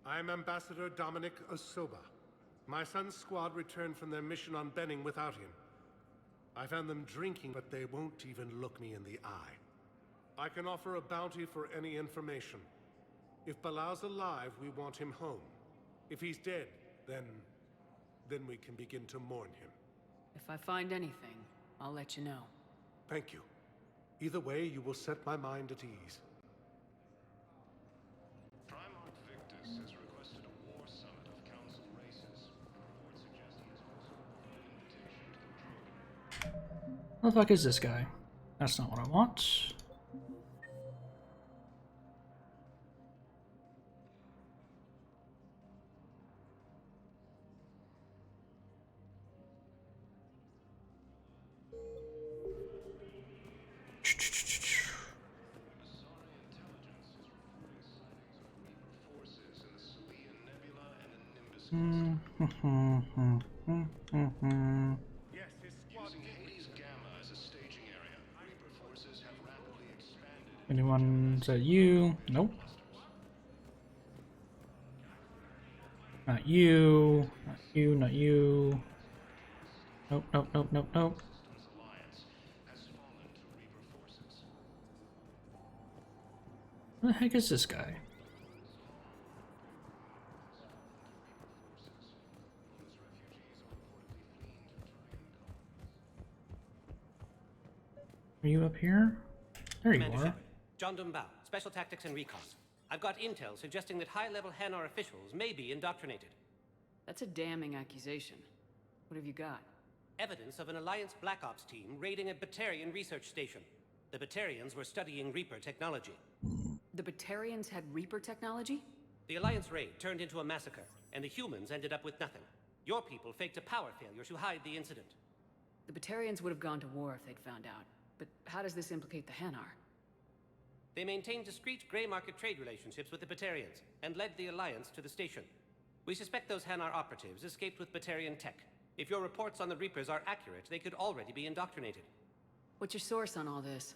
I'm Ambassador Dominic Osoba. My son's squad returned from their mission on Benning without him. I found them drinking, but they won't even look me in the eye. I can offer a bounty for any information. If Bilal's alive, we want him home. If he's dead, then we can begin to mourn him. If I find anything, I'll let you know. Thank you. Either way, you will set my mind at ease. Primarch Victus has requested a war summit of Council races. Reports suggest he has also provided an invitation to the Drogon. What the fuck is this guy? That's not what I want. Using Hades Gamma as a staging area, Reaper forces have rapidly expanded. Anyone? Is that you? Nope. Not you. Not you. Not you. Nope. Nope. Nope. Nope. Nope. Who the heck is this guy? Are you up here? There you Commander are. Shepard, John Dumbao, Special Tactics and Recon. I've got intel suggesting that high-level Hanar officials may be indoctrinated. That's a damning accusation. What have you got? Evidence of an Alliance Black Ops team raiding a Batarian research station. The Batarians were studying Reaper technology. The Batarians had Reaper technology? The Alliance raid turned into a massacre, and the humans ended up with nothing. Your people faked a power failure to hide the incident. The Batarians would have gone to war if they'd found out. But how does this implicate the Hanar? They maintained discreet gray market trade relationships with the Batarians, and led the Alliance to the station. We suspect those Hanar operatives escaped with Batarian tech. If your reports on the Reapers are accurate, they could already be indoctrinated. What's your source on all this?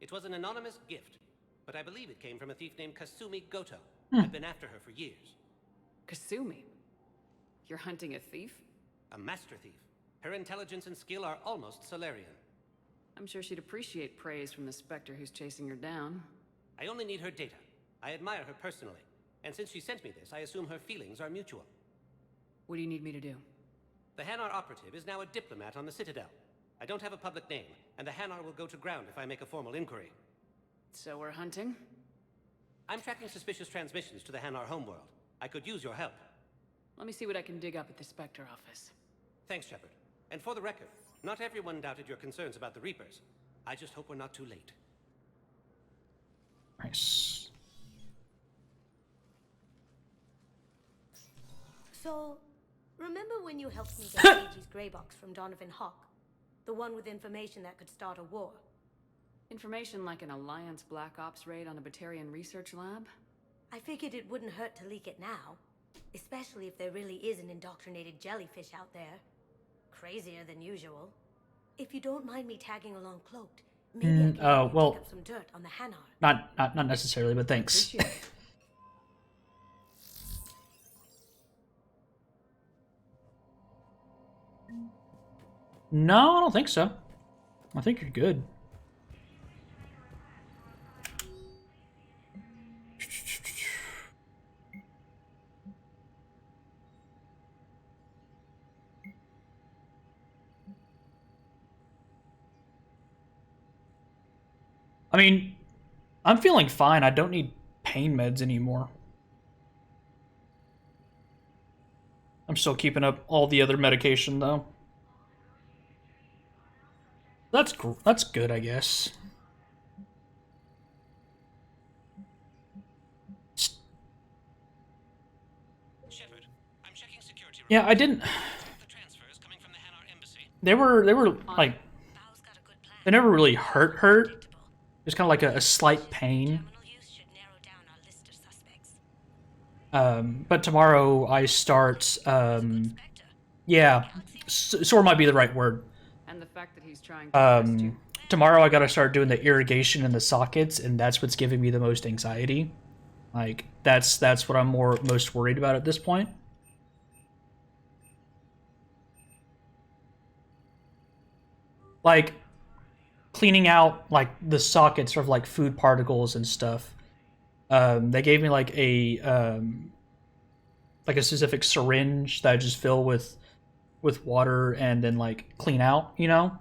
It was an anonymous gift, but I believe it came from a thief named Kasumi Goto. Hmm. I've been after her for years. Kasumi? You're hunting a thief? A master thief. Her intelligence and skill are almost Solarian. I'm sure she'd appreciate praise from the Spectre who's chasing her down. I only need her data. I admire her personally. And since she sent me this, I assume her feelings are mutual. What do you need me to do? The Hanar operative is now a diplomat on the Citadel. I don't have a public name, and the Hanar will go to ground if I make a formal inquiry. So we're hunting? I'm tracking suspicious transmissions to the Hanar homeworld. I could use your help. Let me see what I can dig up at the Spectre office. Thanks, Shepard. And for the record, not everyone doubted your concerns about the Reapers. I just hope we're not too late. Nice. So, remember when you helped me get Eiji's grey box from Donovan Hawk? The one with information that could start a war? Information like an Alliance Black Ops raid on a Batarian research lab? I figured it wouldn't hurt to leak it now. Especially if there really is an indoctrinated jellyfish out there. Crazier than usual. If you don't mind me tagging along cloaked, maybe I can help you dig up some dirt on the Hanar. Not necessarily, but thanks. No, I don't think so. I think you're good. I mean, I'm feeling fine. I don't need pain meds anymore. I'm still keeping up all the other medication though. That's good, I guess. Shepard, I'm checking security. Yeah, I didn't. They were like, they never really hurt. It's kind of like a slight pain. But tomorrow I start. Yeah, sore might be the right word. And the fact that he's trying to tomorrow I gotta start doing the irrigation in the sockets, and that's what's giving me the most anxiety. Like that's what I'm most worried about at this point. Like cleaning out like the sockets of like food particles and stuff. They gave me like a specific syringe that I just fill with water and then like clean out, you know?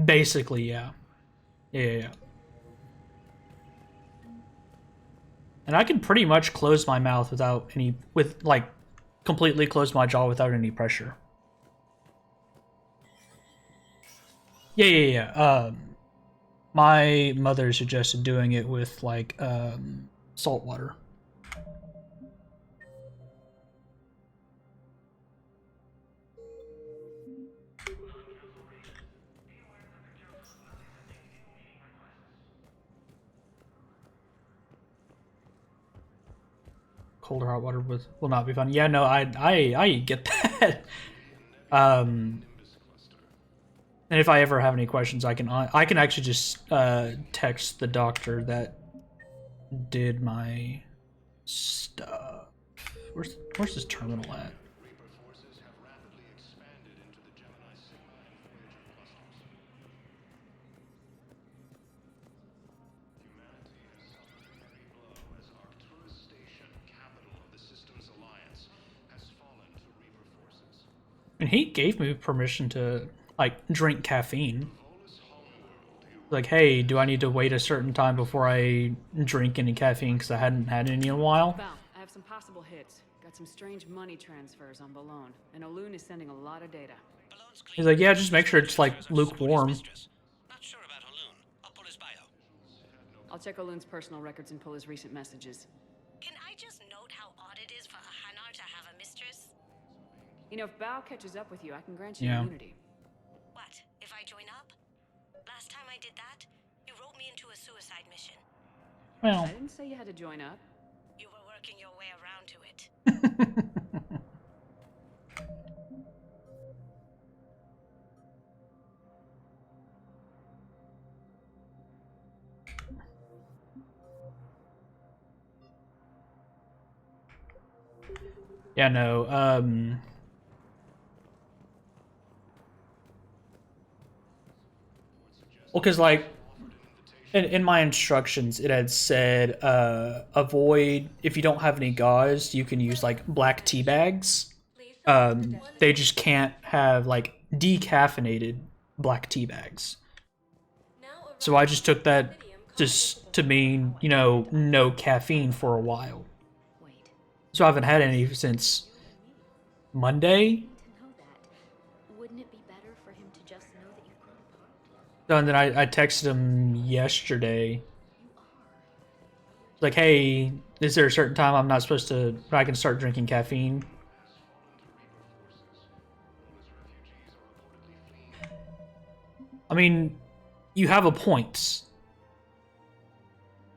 Basically, yeah. Yeah. And I can pretty much close my mouth completely close my jaw without any pressure. Yeah. My mother suggested doing it with like salt water. Cold or hot water will not be fun. Yeah, no, I get that. And if I ever have any questions, I can actually just text the doctor that did my stuff. Where's this terminal at? And he gave me permission to, like, drink caffeine. Like, hey, do I need to wait a certain time before I drink any caffeine because I hadn't had any in a while? Val, I have some possible hits. Got some strange money transfers on Balone, and Olun is sending a lot of data. He's like, yeah, just make sure it's, like, lukewarm. I'll check Olun's personal records and pull his recent messages. Can I just note how odd it is for a Hanar to have a mistress? You know, if Bao catches up with you, I can grant you Yeah. immunity. What, if I join up? Last time I did that, you wrote me into a suicide mission. Well, I didn't say you had to join up. You were working your way around to it. yeah, no. Well, because, like, in my instructions, it had said, avoid, if you don't have any gauze, you can use, like, black tea bags. They just can't have, like, decaffeinated black tea bags. So I just took that just to mean, you know, no caffeine for a while. So I haven't had any since Monday. Wouldn't it be better for him to just know that you've grown apart? And then I texted him yesterday. Like, hey, is there a certain time I'm not supposed to, I can start drinking caffeine? I mean, you have a point.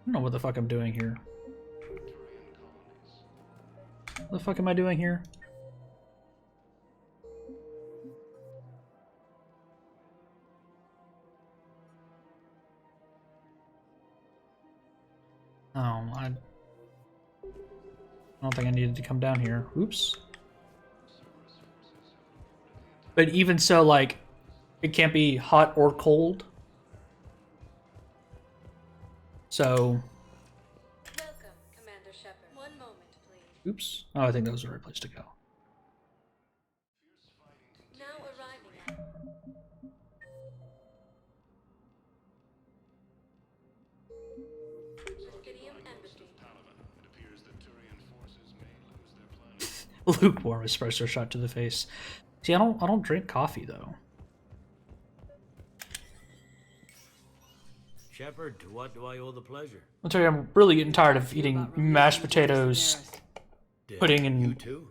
I don't know what the fuck I'm doing here. What the fuck am I doing here? Oh, I don't think I needed to come down here. Oops. But even so, like, it can't be hot or cold. So... Welcome, Commander Shepard. One moment, please. Oops. Oh, I think that was the right place to go. Now arriving at... Lukewarm espresso shot to the face. See, I don't drink coffee though. Shepard, to what do I owe the pleasure? I'll tell you, I'm really getting tired of eating mashed potatoes, pudding, and You too?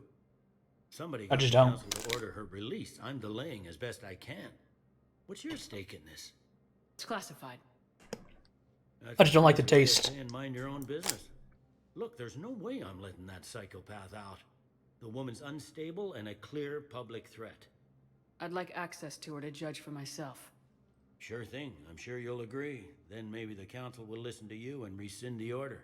Somebody I got just the don't. council to order her release. I'm delaying as best I can. What's your stake in this? It's classified. I just don't like the That's a way of taste. saying mind your own business. Look, there's no way I'm letting that psychopath out. The woman's unstable and a clear public threat. I'd like access to her to judge for myself. Sure thing. I'm sure you'll agree. Then maybe the council will listen to you and rescind the order.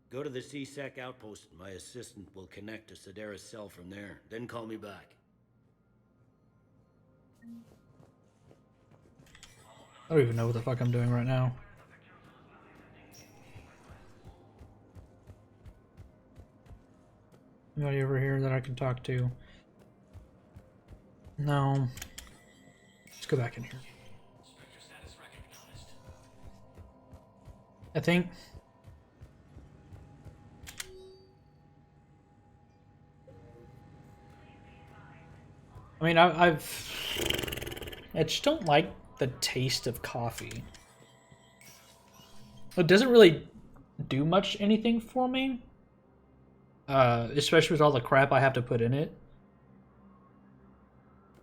Go to the CSEC outpost. My assistant will connect to Sedera's cell from there. Then call me back. I don't even know what the fuck I'm doing right now. Anybody over here that I can talk to? No. Let's go back in here. I think... I mean, I just don't like the taste of coffee. It doesn't really do much anything for me. Especially with all the crap I have to put in it.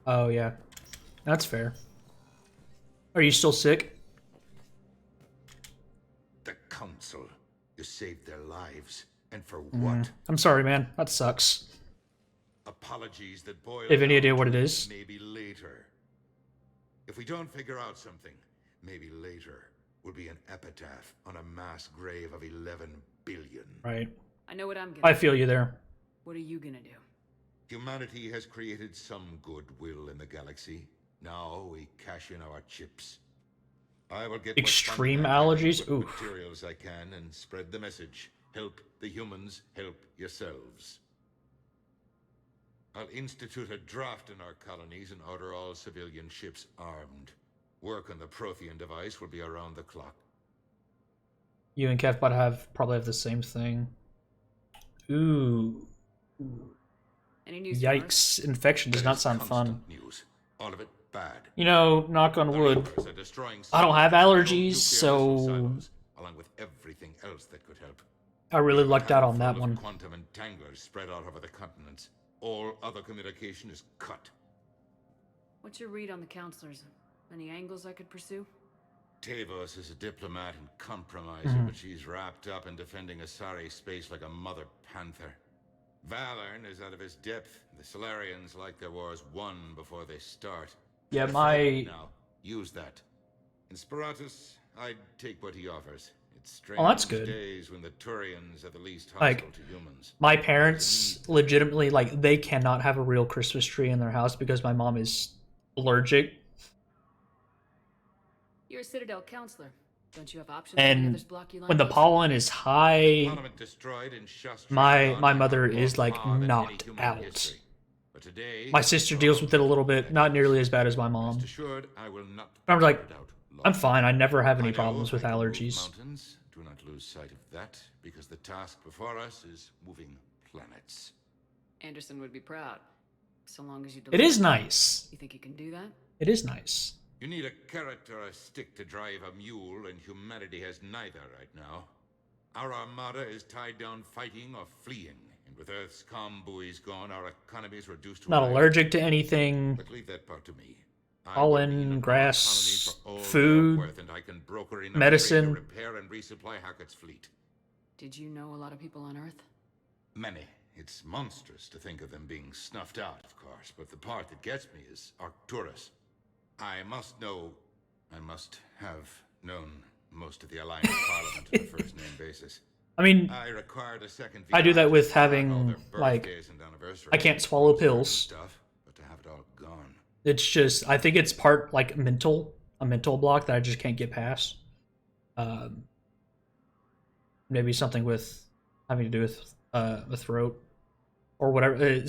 Oh, yeah. That's fair. Are you still sick? The council. You saved their lives. And for what? I'm sorry, man. That sucks. Apologies that boil Have any down idea what to it is? maybe later. If we don't figure out something, maybe later will be an epitaph on a mass grave of 11 billion. Right. I know what I'm gonna I do. feel you there. What are you gonna do? Humanity has created some goodwill in the galaxy. Now we cash in our chips. I will get Extreme what funding I can, allergies? what Oof. materials I can, and spread the message. Help the humans, help yourselves. I'll institute a draft in our colonies and order all civilian ships armed. Work on the Prothean device will be around the clock. You and Kev probably have the same thing. Ooh. Any news? Yikes. Infection does not sound fun. News. All of it bad. You know, knock on wood. I don't have allergies, so along with everything else that could help. I really lucked out on that one. Quantum entanglers spread all over the continents. All other communication is cut. What's your read on the counselors? Any angles I could pursue? Tavos is a diplomat and compromiser, but she's wrapped up in defending Asari space like a mother panther. Valorn is out of his depth. The Solarians like their wars won before they start. Yeah, my... Now, use that. In Sparatus, I'd take what he offers. It's strange that's good. days when the Turians are the least hostile Like, to humans. my parents legitimately, like, they cannot have a real Christmas tree in their house because my mom is allergic. You're a Citadel counselor. Don't you have options? And when the pollen is high, my mother is like knocked out. My sister deals with it a little bit, not nearly as bad as my mom. I'm like, I'm fine. I never have any problems with allergies. Do not lose sight of that, because the task before us is moving planets. Anderson would be proud, so long as you. It is nice. You think you can do that? It is nice. You need a carrot or a stick to drive a mule, and humanity has neither right now. Our armada is tied down fighting or fleeing, and with Earth's comm buoys gone, our economy is reduced to Not allergic to anything. But leave that part to me. Pollen, grass, food, medicine. To repair and resupply Hackett's fleet. Did you know a lot of people on Earth? Many. It's monstrous to think of them being snuffed out, of course, but the part that gets me is Arcturus. I must have known most of the Alliance Parliament on a first-name basis. I mean, I required a second I do that with having, like, I can't swallow pills. Stuff, but to have it all gone. It's just, I think it's part, like, a mental block that I just can't get past. Maybe something with, having to do with, the throat. Or whatever.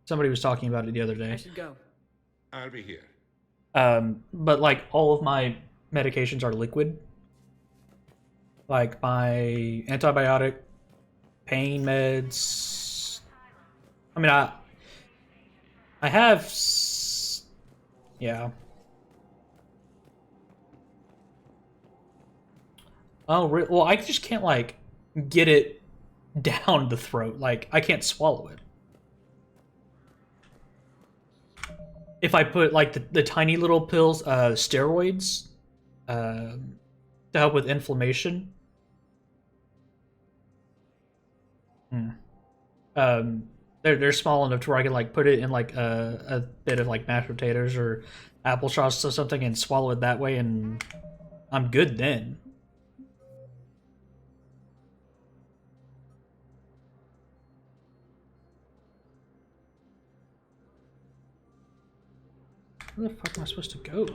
Somebody was talking about it the other day. I should go. I'll be here. But like all of my medications are liquid. Like my antibiotic, pain meds. I mean, I have, yeah. Oh, well, I just can't like get it down the throat. Like I can't swallow it. If I put like the tiny little pills, steroids, to help with inflammation. They're small enough to where I can like put it in like a bit of like mashed potatoes or applesauce or something and swallow it that way, and I'm good then. Where the fuck am I supposed to go?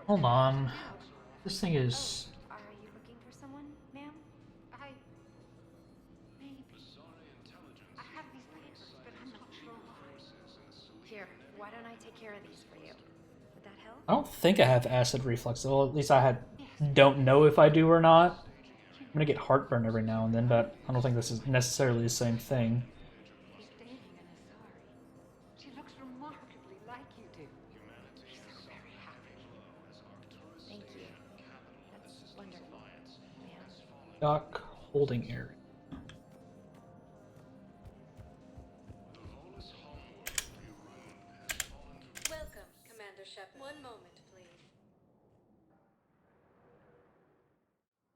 Hold on. This thing is... Are you looking for someone, ma'am? Maybe. I have these papers, but I'm not sure why. Here, why don't I take care of these for you? Would that help? I don't think I have acid reflux, though. At least I don't know if I do or not. I'm gonna get heartburn every now and then, but I don't think this is necessarily the same thing. She looks remarkably like you do. She's so very happy. Thank you. That's wonderful. Yeah. Dock holding area. Welcome, Commander Shepard. One moment, please.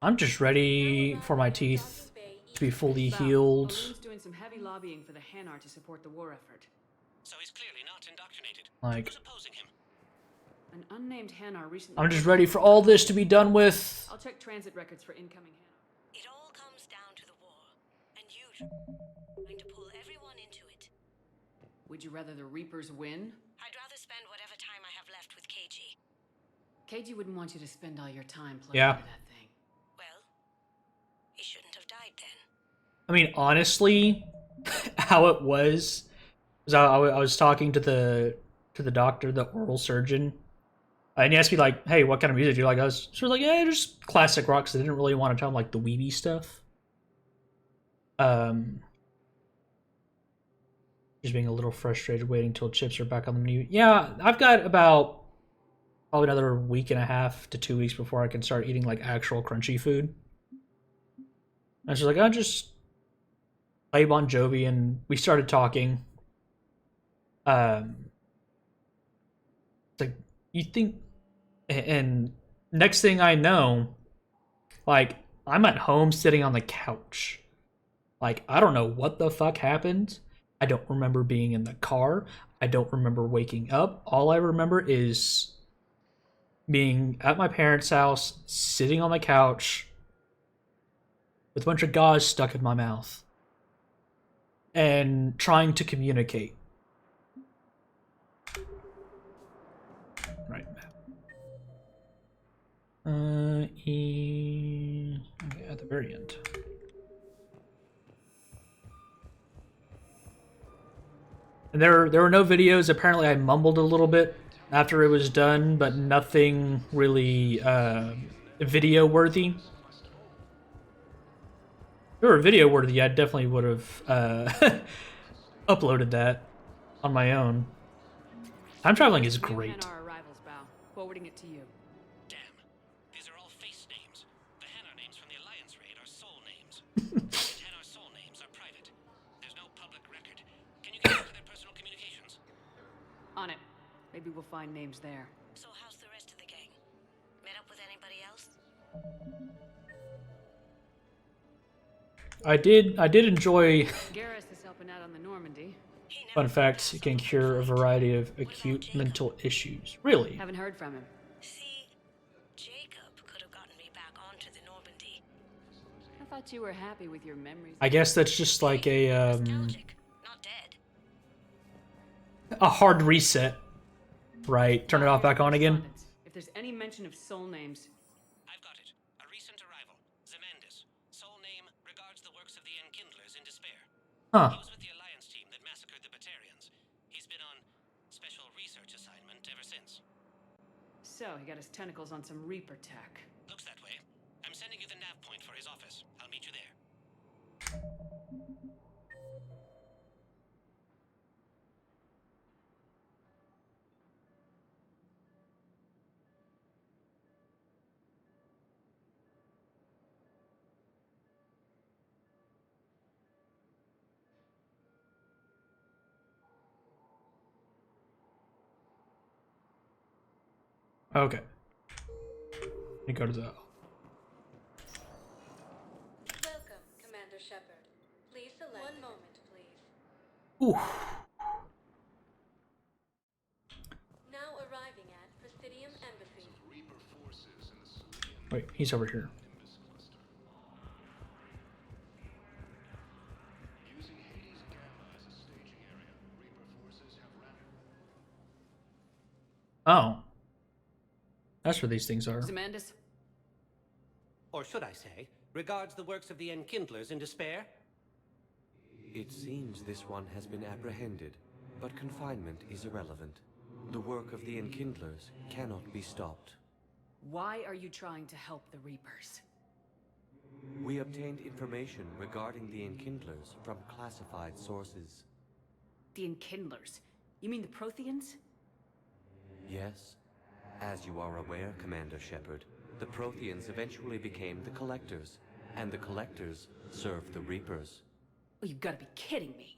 I'm just ready for my teeth to be fully Val, healed. Balloon's doing some heavy lobbying for the Hanar to support the war effort. So he's clearly not indoctrinated. Like, Who's opposing him? An unnamed Hanar recently... I'm just ready for all this to be done with. I'll check transit records for incoming Hanar. It all comes down to the war, and you trying to pull everyone into it. Would you rather the Reapers win? I'd rather spend whatever time I have left with KG. KG wouldn't want you to spend all your time playing Yeah. with that thing. Well, he shouldn't have died then. I mean, honestly, how it was I was talking to the doctor, the oral surgeon, and he asked me like, "Hey, what kind of music do you like?" I was sort of like, "Yeah, just classic rock," because I didn't really want to tell him like the weeby stuff. Just being a little frustrated, waiting till chips are back on the menu. Yeah, I've got about probably another week and a half to 2 weeks before I can start eating like actual crunchy food. I was just like, I'll just play Bon Jovi, and we started talking. It's like, you think, and next thing I know, like, I'm at home sitting on the couch. Like, I don't know what the fuck happened. I don't remember being in the car. I don't remember waking up. All I remember is being at my parents' house, sitting on the couch, with a bunch of gauze stuck in my mouth, and trying to communicate. Right. Okay, at the very end. And there were no videos. Apparently, I mumbled a little bit after it was done, but nothing really video worthy. If it were video worthy, I definitely would have uploaded that on my own. Time traveling is great. Hanar arrivals, Bao. Forwarding it to you. Damn. These are all face names. The Hanar names from the Alliance raid are soul names. Hanar soul names are private. There's no public record. Can you get into their personal communications? On it. Maybe we'll find names there. So how's the rest of the gang? Met up with anybody else? I did enjoy. Garrus is helping out on the Normandy. Fun fact: it can cure a variety of acute mental issues. Really? Haven't heard from him. See, Jacob could have gotten me back onto the Normandy. I thought you were happy with your memories. I guess that's just like a Nostalgic, not dead. a hard reset, right? Turn it off, back on again. If there's any mention of soul names, I've got it. A recent arrival. Zemandis. Soul name regards the works of the Enkindlers in despair. Huh. He was with the Alliance team that massacred the Batarians. He's been on special research assignment ever since. so he got his tentacles on some Reaper tech. Looks that way. I'm sending you the nav point for his office. I'll meet you there. Okay. Let me go to the. Welcome, Commander Shepard. Please select. One moment, please. Ooh. Now arriving at Presidium Embassy. Wait, he's over here. Oh. That's where these things are. Zemandis? Or should I say, regards the works of the Enkindlers in despair? It seems this one has been apprehended, but confinement is irrelevant. The work of the Enkindlers cannot be stopped. Why are you trying to help the Reapers? We obtained information regarding the Enkindlers from classified sources. The Enkindlers? You mean the Protheans? Yes. As you are aware, Commander Shepard, the Protheans eventually became the Collectors, and the Collectors served the Reapers. Oh, you've got to be kidding me.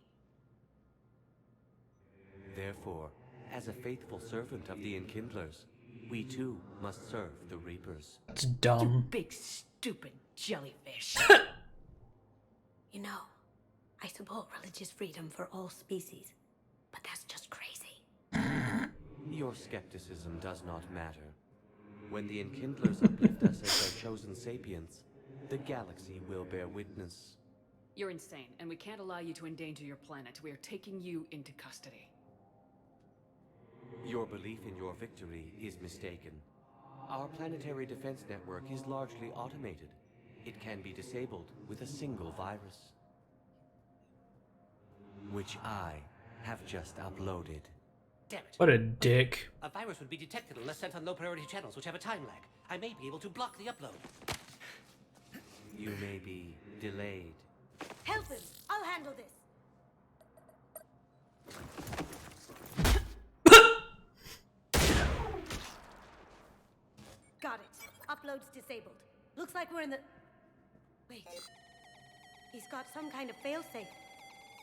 Therefore, as a faithful servant of the Enkindlers, we too must serve the Reapers. That's dumb. Big stupid jellyfish. You know, I support religious freedom for all species, but that's just crazy. Your skepticism does not matter. When the Enkindlers uplift us as their chosen sapients, the galaxy will bear witness. You're insane, and we can't allow you to endanger your planet. We are taking you into custody. Your belief in your victory is mistaken. Our planetary defense network is largely automated. It can be disabled with a single virus, which I have just uploaded. Damn it. What a dick. A virus would be detected unless sent on low-priority channels, which have a time lag. I may be able to block the upload. You may be delayed. Help him! I'll handle this! Got it. Upload's disabled. Looks like we're in the... Wait. He's got some kind of failsafe.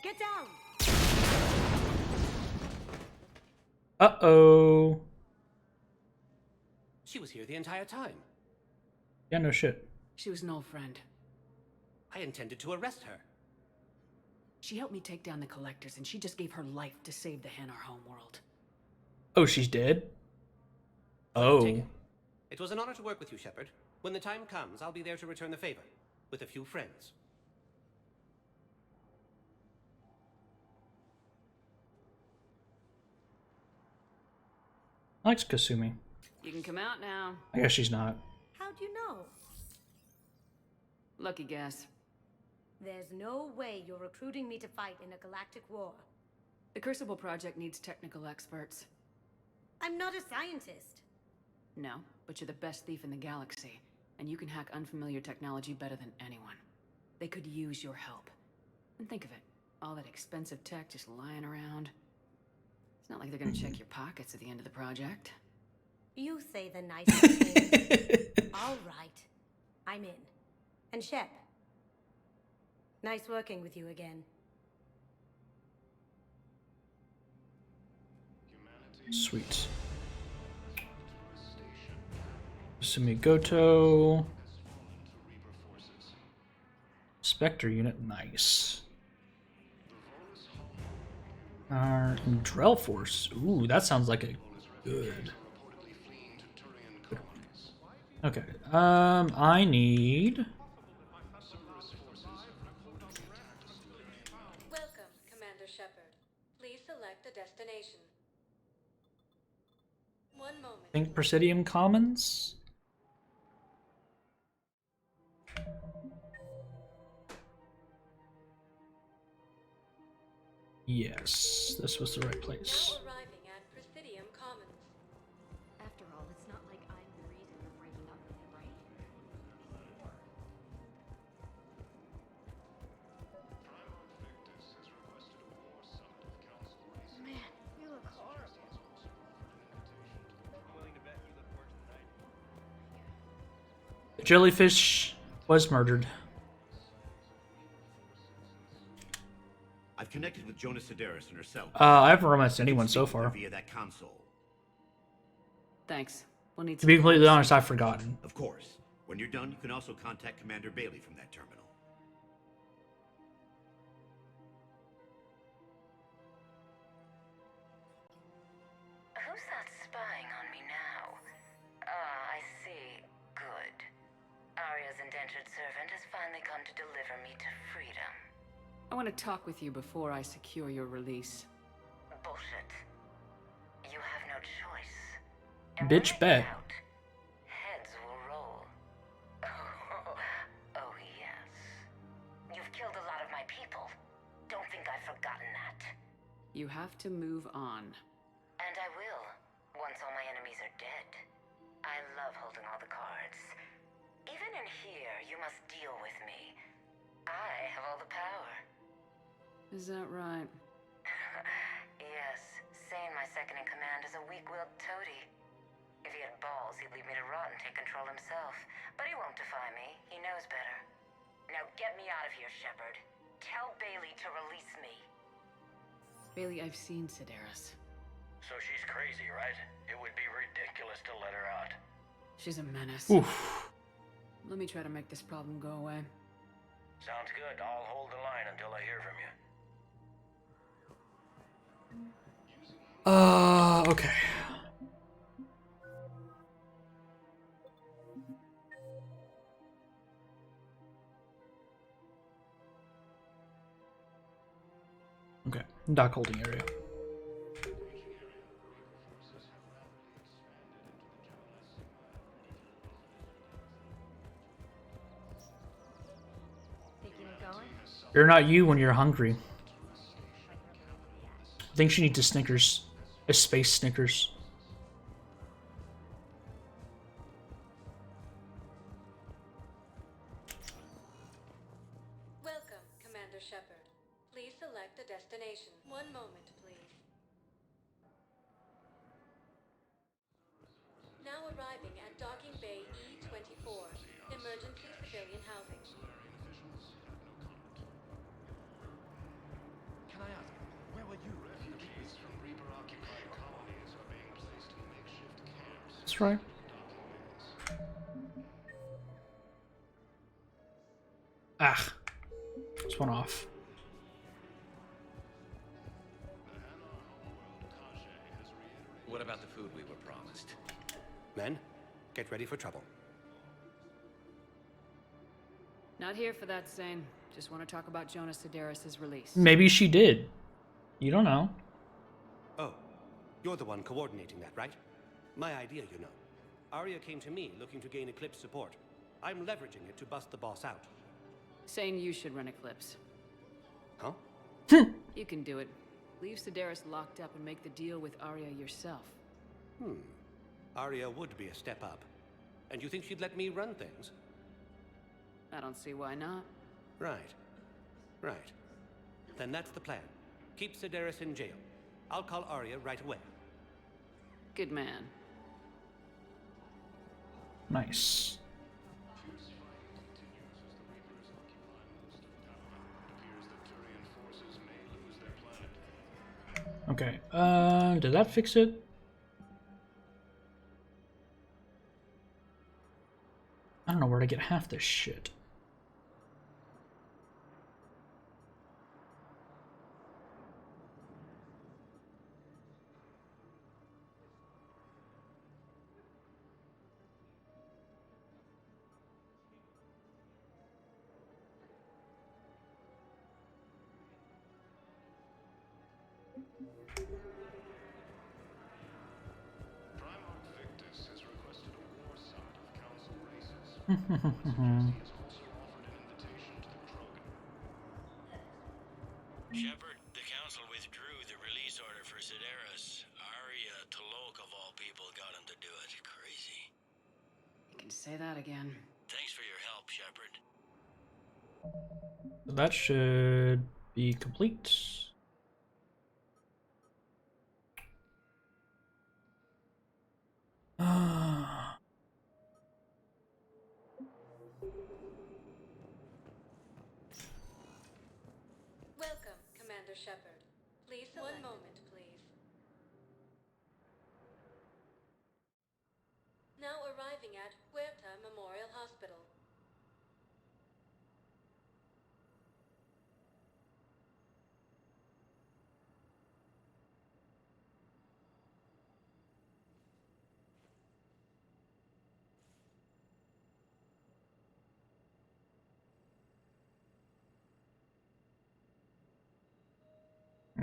Get down! Uh-oh. She was here the entire time. Yeah, no shit. She was an old friend. I intended to arrest her. She helped me take down the Collectors, and she just gave her life to save the Hanar homeworld. Oh, she's dead? Oh. It was an honor to work with you, Shepard. When the time comes, I'll be there to return the favor. With a few friends. Likes Kasumi. You can come out now. I guess she's not. How'd you know? Lucky guess. There's no way you're recruiting me to fight in a galactic war. The Crucible Project needs technical experts. I'm not a scientist. No, but you're the best thief in the galaxy, and you can hack unfamiliar technology better than anyone. They could use your help. And think of it, all that expensive tech just lying around. It's not like they're gonna check your pockets at the end of the project. You say the nicest things. All right. I'm in. And Shep. Nice working with you again. Sweet. Kasumi Goto. Spectre unit, nice. Drell Force. Ooh, that sounds like a good. Okay. I need. Welcome, Commander Shepard. Please select a destination. One moment. I think Presidium Commons. Yes, this was the right place. Now arriving at Presidium Commons. After all, it's not like I'm the reason you're breaking up with him, right? Man, you look horrible. I'm willing to bet you look worse than I do. The jellyfish was murdered. I've connected with Jonah Sedaris and herself. I haven't romanced anyone so far. Via that console. Thanks. We'll need To be completely honest, I've forgotten. Of course. When you're done, you can also contact Commander Bailey from that terminal. Who's that spying on me now? Ah, I see. Good. Arya's indentured servant has finally come to deliver me to freedom. I want to talk with you before I secure your release. Bullshit. You have no choice. Bitch bet. Heads will roll. Oh, yes. You've killed a lot of my people. Don't think I've forgotten that. You have to move on. And I will, once all my enemies are dead. I love holding all the cards. Even in here, you must deal with me. I have all the power. Is that right? Yes, Sane, my second in command, is a weak-willed toady. If he had balls, he'd leave me to rot and take control himself. But he won't defy me. He knows better. Now get me out of here, Shepard. Tell Bailey to release me. Bailey, I've seen Sedaris. So she's crazy, right? It would be ridiculous to let her out. She's a menace. Oof. Let me try to make this problem go away. Sounds good. I'll hold the line until I hear from you. Okay. Okay, dock holding area. You're not you when you're hungry. I think she needs a Snickers. A space Snickers. Welcome, Commander Shepard. Please select a destination. One moment, please. Now arriving at Docking Bay E-24, emergency civilian housing. Can I ask, where were you? Refugees from Reaper-occupied colonies are being placed in makeshift camps. That's right. Ah. This one off. What about the food we were promised? Men, get ready for trouble. Not here for that, Zane. Just want to talk about Jonas Sedaris' release. Maybe she did. You don't know. Oh, you're the one coordinating that, right? My idea, you know. Arya came to me looking to gain Eclipse support. I'm leveraging it to bust the boss out. Saying you should run Eclipse. Huh? You can do it. Leave Sedaris locked up and make the deal with Arya yourself. Arya would be a step up. And you think she'd let me run things? I don't see why not. Right. Right. Then that's the plan. Keep Sedaris in jail. I'll call Arya right away. Good man. Nice. Okay, did that fix it? I don't know where to get half this shit. Primarch Victus has requested a war summit of Council races. Hmm. He has also offered an invitation to the Krogan. Shepard, the Council withdrew the release order for Sedaris. Arya T'Loak, of all people, got him to do it. Crazy. You can say that again. Thanks for your help, Shepard. That should be complete. Welcome, Commander Shepard. Please select. One moment, please. Now arriving at Huerta Memorial Hospital.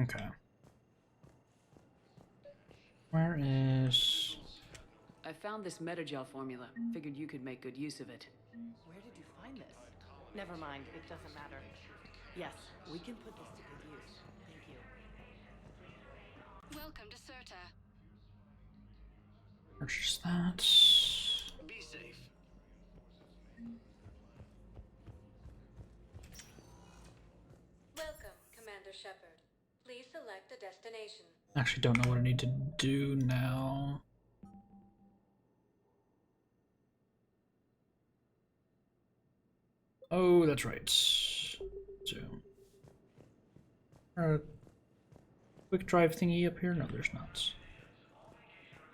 Okay. Where is... I found this Metagel formula. Figured you could make good use of it. Where did you find this? Never mind, it doesn't matter. Yes, we can put this to good use. Thank you. Welcome to Serta. Purchase that. Be safe. Welcome, Commander Shepard. Please select a destination. Actually, don't know what I need to do now. Oh, that's right. So, quick drive thingy up here? No, there's not.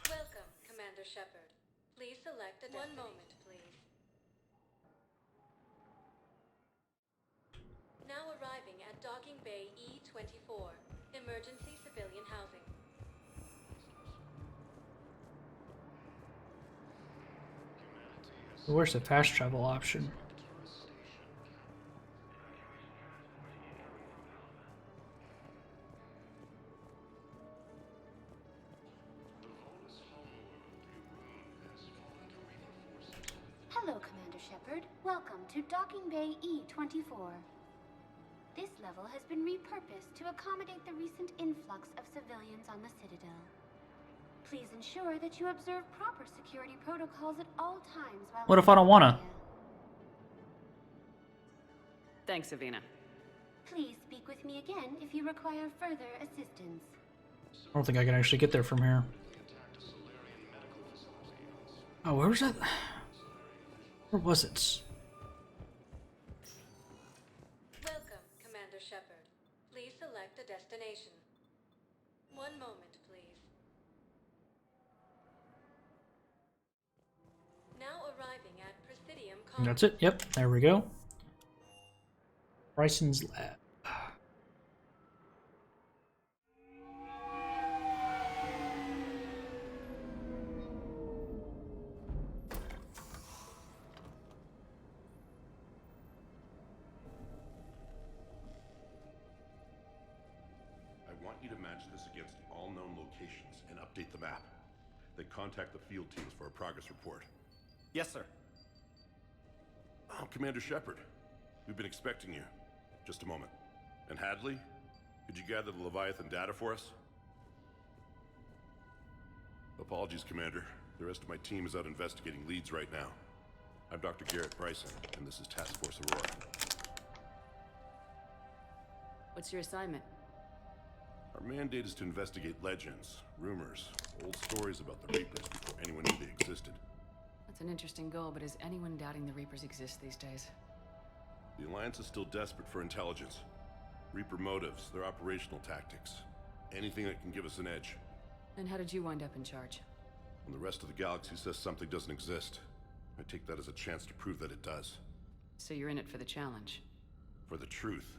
Welcome, Commander Shepard. Please select a destination. One moment, please. at Docking Bay E24. Emergency civilian housing. Where's the fast travel option? Hello, Commander Shepard. Welcome to Docking Bay E24. This level has been repurposed to accommodate the recent influx of civilians on the Citadel. Please ensure that you observe proper security protocols at all times while... What if I don't wanna? Thanks, Avina. Please speak with me again if you require further assistance. I don't think I can actually get there from here. Oh, where was that? Where was it? Welcome, Commander Shepard. Please select a destination. One moment, please. Now arriving at Presidium And that's it. Yep, there we go. Bryson's lab. I want you to match this against all known locations and update the map. Then contact the field teams for a progress report. Yes, sir. Oh, Commander Shepard. We've been expecting you. Just a moment. And Hadley? Could you gather the Leviathan data for us? Apologies, Commander. The rest of my team is out investigating leads right now. I'm Dr. Garrett Bryson, and this is Task Force Aurora. What's your assignment? Our mandate is to investigate legends, rumors, old stories about the Reapers before anyone knew they existed. That's an interesting goal, but is anyone doubting the Reapers exist these days? The Alliance is still desperate for intelligence. Reaper motives, their operational tactics. Anything that can give us an edge. And how did you wind up in charge? When the rest of the galaxy says something doesn't exist, I take that as a chance to prove that it does. So you're in it for the challenge? For the truth.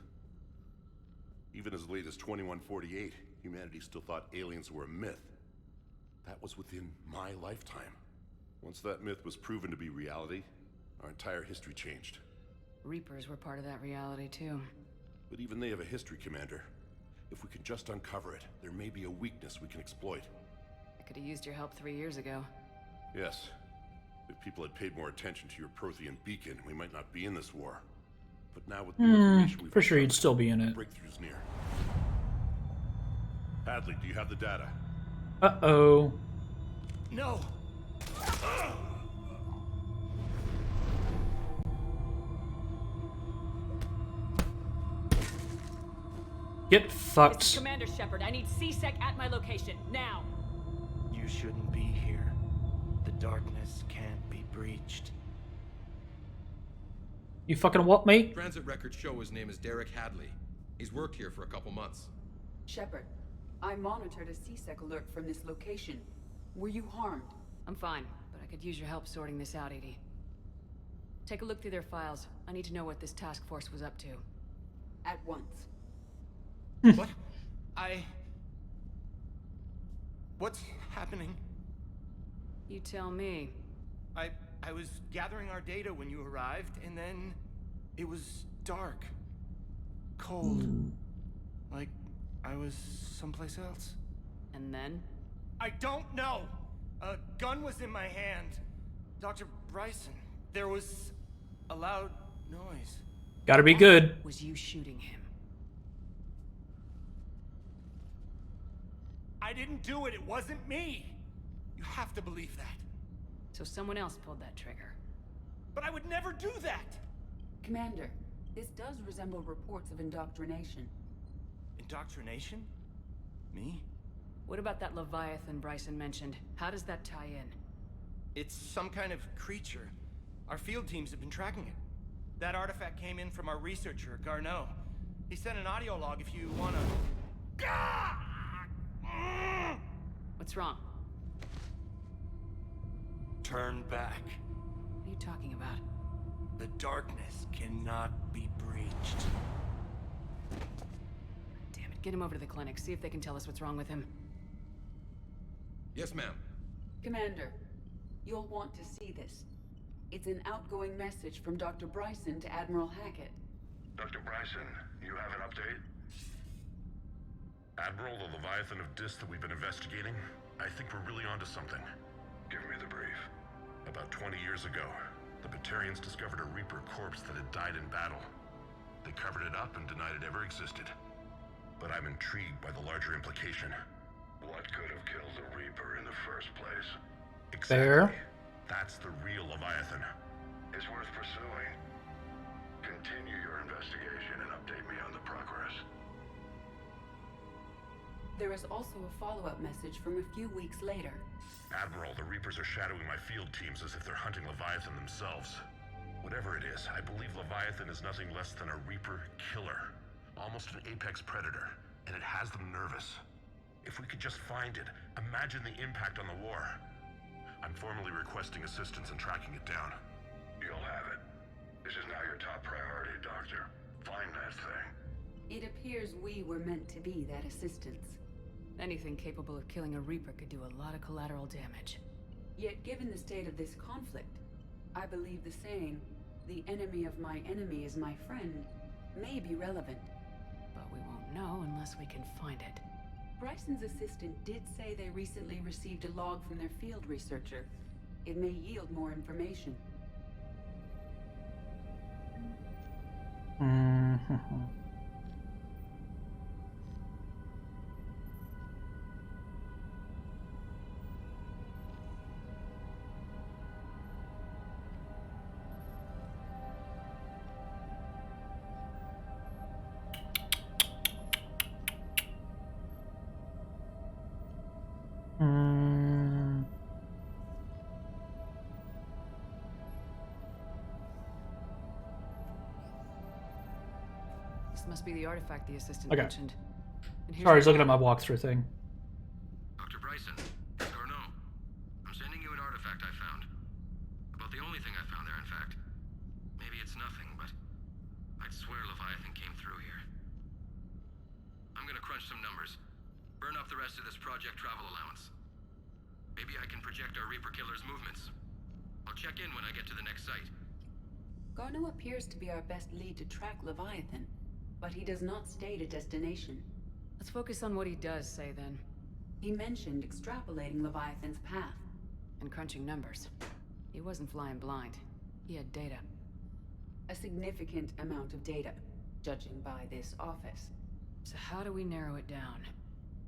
Even as late as 2148, humanity still thought aliens were a myth. That was within my lifetime. Once that myth was proven to be reality, our entire history changed. Reapers were part of that reality, too. But even they have a history, Commander. If we can just uncover it, there may be a weakness we can exploit. I could have used your help 3 years ago. Yes. If people had paid more attention to your Prothean beacon, we might not be in this war. But now with the information we've For sure you'd still be in it. breakthrough's near. Hadley, do you have the data? Uh-oh. No! Get fucked. Commander Shepard, I need C-Sec at my location, now! You shouldn't be here. The darkness can't be breached. You fucking what, mate? Transit records show his name is Derek Hadley. He's worked here for a couple months. Shepard, I monitored a C-Sec alert from this location. Were you harmed? I'm fine, but I could use your help sorting this out, Edie. Take a look through their files. I need to know what this task force was up to. At once. What? What's happening? You tell me. I was gathering our data when you arrived, and then it was dark. Cold. Like I was someplace else. And then? I don't know! A gun was in my hand. Dr. Bryson, there was a loud noise. Gotta be good. Was you shooting him? I didn't do it, it wasn't me! You have to believe that. So someone else pulled that trigger. But I would never do that! Commander, this does resemble reports of indoctrination. Indoctrination? Me? What about that Leviathan Bryson mentioned? How does that tie in? It's some kind of creature. Our field teams have been tracking it. That artifact came in from our researcher, Garneau. He sent an audio log if you wanna... What's wrong? Turn back. What are you talking about? The darkness cannot be breached. get him over to the clinic, see if they can tell us what's wrong with him. Yes, ma'am. Commander, you'll want to see this. It's an outgoing message from Dr. Bryson to Admiral Hackett. Dr. Bryson, you have an update? Admiral, the Leviathan of Dis that we've been investigating, I think we're really onto something. Give me the brief. About 20 years ago, the Batarians discovered a Reaper corpse that had died in battle. They covered it up and denied it ever existed. But I'm intrigued by the larger implication. What could have killed the Reaper in the first place? Fair. That's the real Leviathan. It's worth pursuing. Continue your investigation and update me on the progress. There is also a follow-up message from a few weeks later. Admiral, the Reapers are shadowing my field teams as if they're hunting Leviathan themselves. Whatever it is, I believe Leviathan is nothing less than a Reaper killer. Almost an apex predator, and it has them nervous. If we could just find it, imagine the impact on the war. I'm formally requesting assistance in tracking it down. You'll have it. This is now your top priority, Doctor. Find that thing. It appears we were meant to be that assistance. Anything capable of killing a Reaper could do a lot of collateral damage. Yet given the state of this conflict, I believe the saying, "The enemy of my enemy is my friend," may be relevant. But we won't know unless we can find it. Bryson's assistant did say they recently received a log from their field researcher. It may yield more information. This must be the artifact the assistant Okay. mentioned. And here's Sorry, I was the looking at my walkthrough thing. Dr. Bryson, it's Garneau. I'm sending you an artifact I found. About the only thing I found there, in fact. Maybe it's nothing, but I'd swear Leviathan came through here. I'm gonna crunch some numbers. Burn up the rest of this project travel allowance. Maybe I can project our Reaper killer's movements. I'll check in when I get to the next site. Garneau appears to be our best lead to track Leviathan, but he does not state a destination. Let's focus on what he does say then. He mentioned extrapolating Leviathan's path. And crunching numbers. He wasn't flying blind. He had data. A significant amount of data, judging by this office. So how do we narrow it down?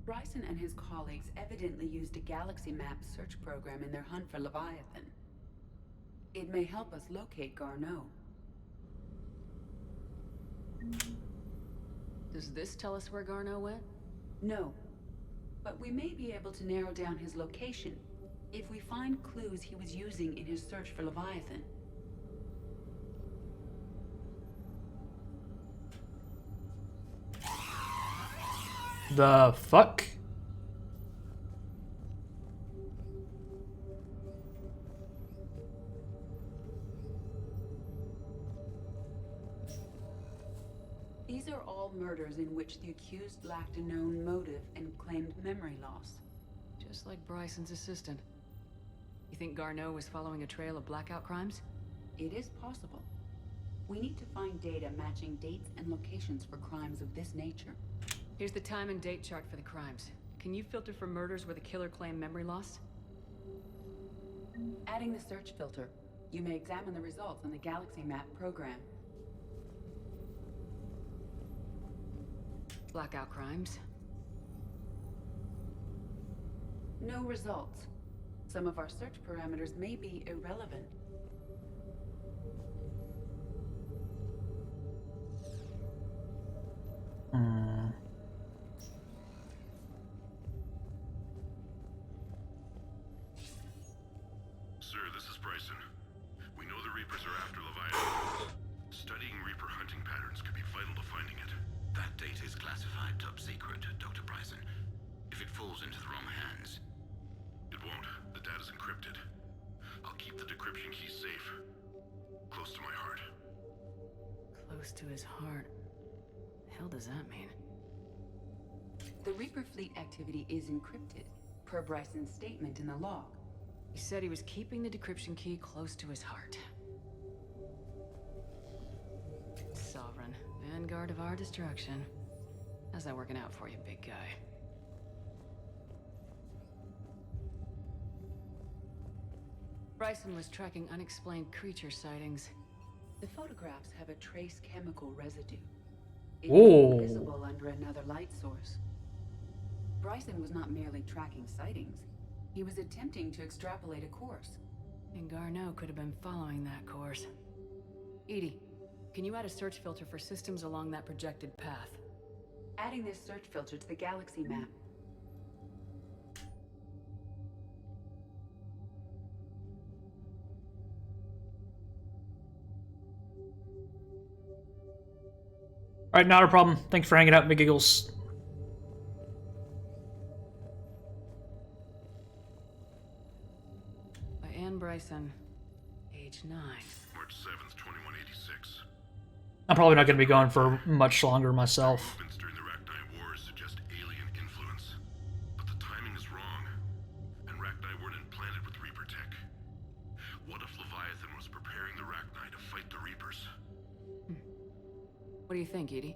Bryson and his colleagues evidently used a galaxy map search program in their hunt for Leviathan. It may help us locate Garneau. Does this tell us where Garneau went? No. But we may be able to narrow down his location if we find clues he was using in his search for Leviathan. The fuck? These are all murders in which the accused lacked a known motive and claimed memory loss. Just like Bryson's assistant. You think Garneau was following a trail of blackout crimes? It is possible. We need to find data matching dates and locations for crimes of this nature. Here's the time and date chart for the crimes. Can you filter for murders where the killer claimed memory loss? Adding the search filter, you may examine the results on the Galaxy Map program. Blackout crimes. No results. Some of our search parameters may be irrelevant. Sir, this is Bryson. We know the Reapers are after Leviathan. Studying Reaper hunting patterns could be vital to finding it. That data is classified top secret, Dr. Bryson. If it falls into the wrong hands... It won't. The data's encrypted. I'll keep the decryption key safe. Close to my heart. Close to his heart. The hell does that mean? The Reaper fleet activity is encrypted, per Bryson's statement in the log. He said he was keeping the decryption key close to his heart. Sovereign, vanguard of our destruction. How's that working out for you, big guy? Bryson was tracking unexplained creature sightings. The photographs have a trace chemical residue. Whoa. It's visible under another light source. Bryson was not merely tracking sightings. He was attempting to extrapolate a course. And Garneau could have been following that course. EDI, can you add a search filter for systems along that projected path? Adding this search filter to the galaxy map. Alright, not a problem. Thanks for hanging out, McGiggles. By Anne Bryson, age 9. March 7th, 2186. I'm probably not going to be going for much longer myself. Movements during the Rachni Wars suggest alien influence. But the timing is wrong. And Rachni weren't implanted with Reaper tech. What if Leviathan was preparing the Rachni to fight the Reapers? What do you think, EDI?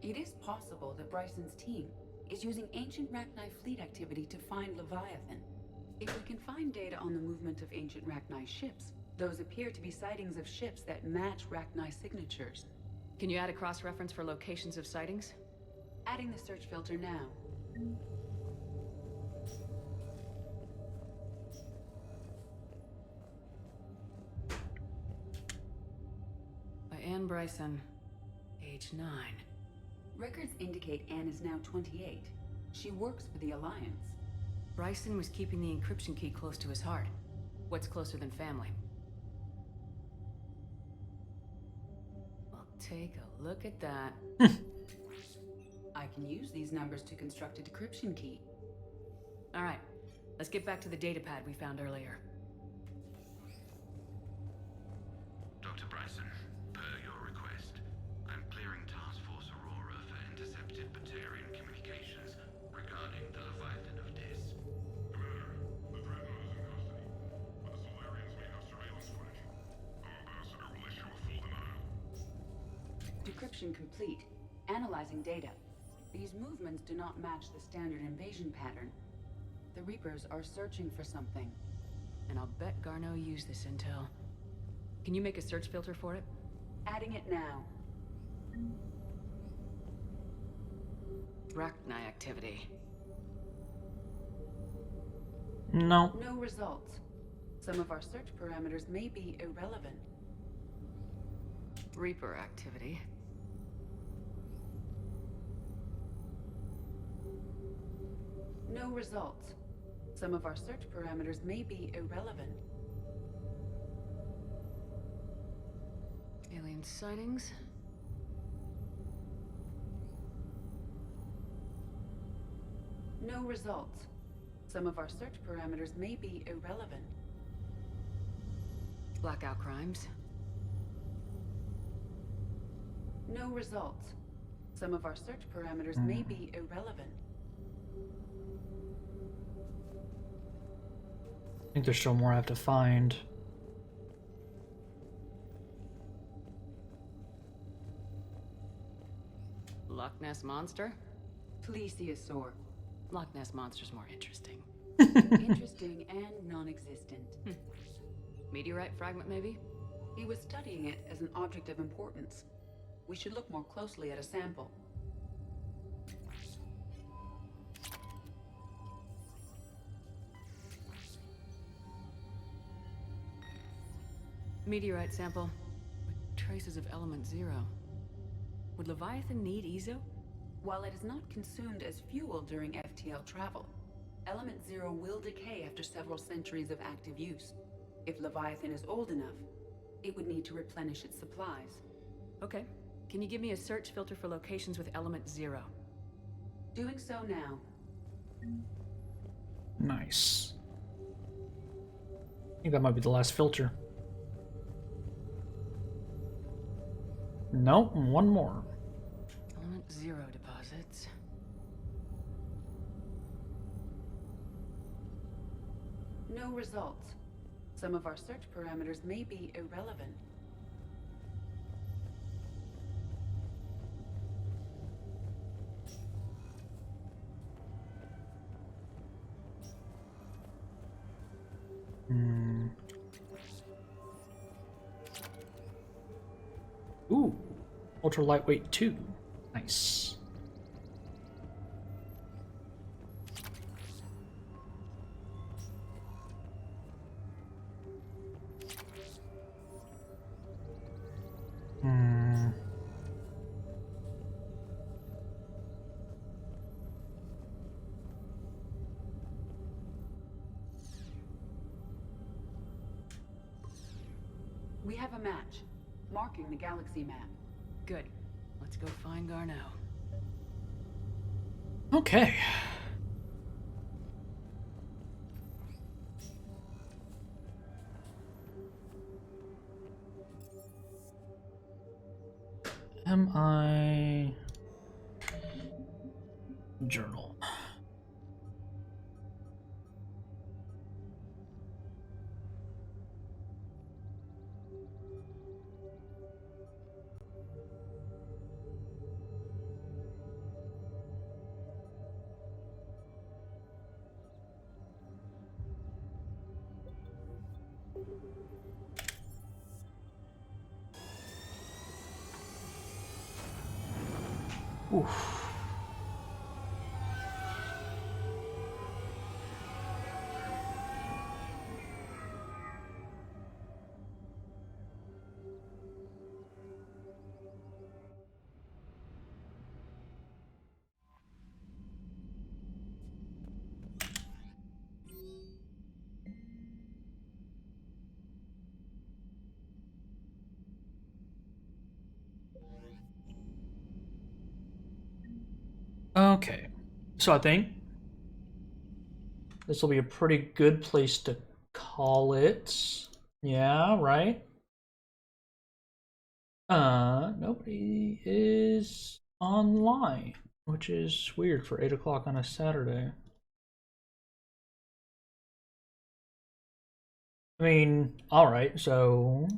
It is possible that Bryson's team is using ancient Rachni fleet activity to find Leviathan. If we can find data on the movement of ancient Rachni ships, those appear to be sightings of ships that match Rachni signatures. Can you add a cross-reference for locations of sightings? Adding the search filter now. By Anne Bryson, age 9. Records indicate Anne is now 28. She works for the Alliance. Bryson was keeping the encryption key close to his heart. What's closer than family? Well, take a look at that. I can use these numbers to construct a decryption key. All right, let's get back to the datapad we found earlier. Dr. Bryson, per your request, I'm clearing Task Force Aurora for intercepted Batarian communications regarding the Leviathan of Dis. Commander, the Dreadnought is in custody, but the Solarians may have surveillance footage. Our ambassador will issue a full denial. Decryption complete. Analyzing data. These movements do not match the standard invasion pattern. The Reapers are searching for something. And I'll bet Garneau used this intel. Can you make a search filter for it? Adding it now. Rachni activity. No. No results. Some of our search parameters may be irrelevant. Reaper activity. No results. Some of our search parameters may be irrelevant. Alien sightings. No results. Some of our search parameters may be irrelevant. Blackout crimes. No results. Some of our search parameters may be irrelevant. I think there's still more I have to find. Loch Ness Monster? Plesiosaur. Loch Ness Monster's more interesting. Interesting and non-existent. Meteorite fragment, maybe? He was studying it as an object of importance. We should look more closely at a sample. Meteorite sample with traces of element 0. Would Leviathan need Ezo? While it is not consumed as fuel during FTL travel, element 0 will decay after several centuries of active use. If Leviathan is old enough, it would need to replenish its supplies. Okay. Can you give me a search filter for locations with element 0? Doing so now. Nice. I think that might be the last filter. Nope, one more. Element 0 deposits. No results. Some of our search parameters may be irrelevant. Ooh, ultra lightweight 2. Nice. We have a match, marking the galaxy map. Good. Let's go find Garneau. Okay. Am I journal? Oof. Okay, so I think this will be a pretty good place to call it. Yeah, right? Nobody is online, which is weird for 8 o'clock on a Saturday. I mean, alright, so...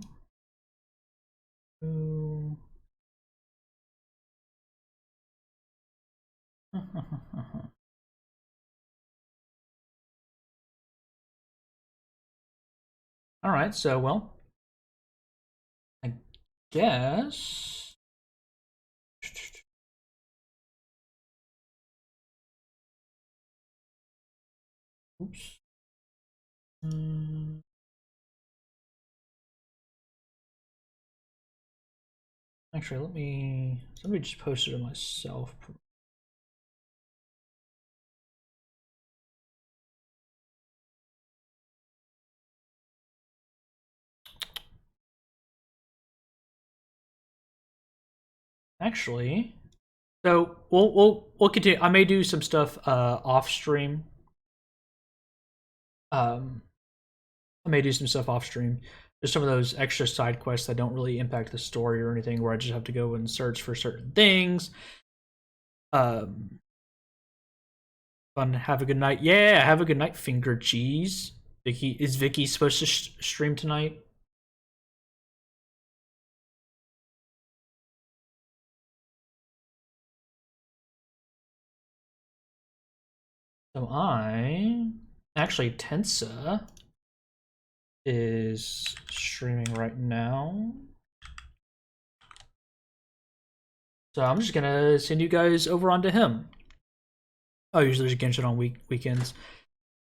Alright, so, well, I guess... Oops. Actually, somebody just posted it myself. Actually, so we'll continue. I may do some stuff off stream. I may do some stuff off stream. Just some of those extra side quests that don't really impact the story or anything, where I just have to go and search for certain things. Fun. Have a good night. Yeah, have a good night, finger cheese. Is Vicky supposed to stream tonight? So actually Tensa is streaming right now. So I'm just gonna send you guys over onto him. Oh, usually there's Genshin on weekends.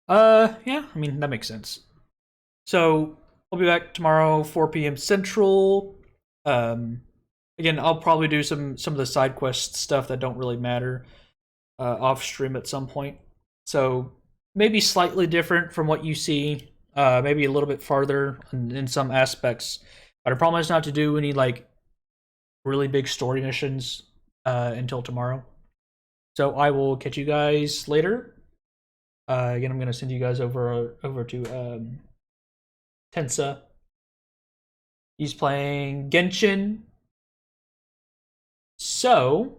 Yeah, I mean, that makes sense. So I'll be back tomorrow, 4 p.m. Central. Again, I'll probably do some of the side quest stuff that don't really matter off stream at some point. So maybe slightly different from what you see, maybe a little bit farther in some aspects. But I promise not to do any like really big story missions until tomorrow. So I will catch you guys later. Again, I'm gonna send you guys over to Tensa. He's playing Genshin. So,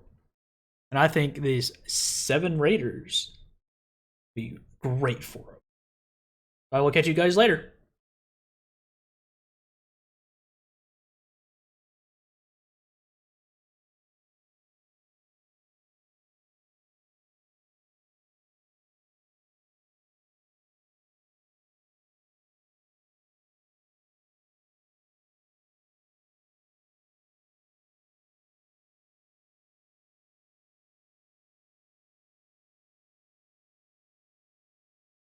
and I think these 7 raiders be great for him. I will catch you guys later.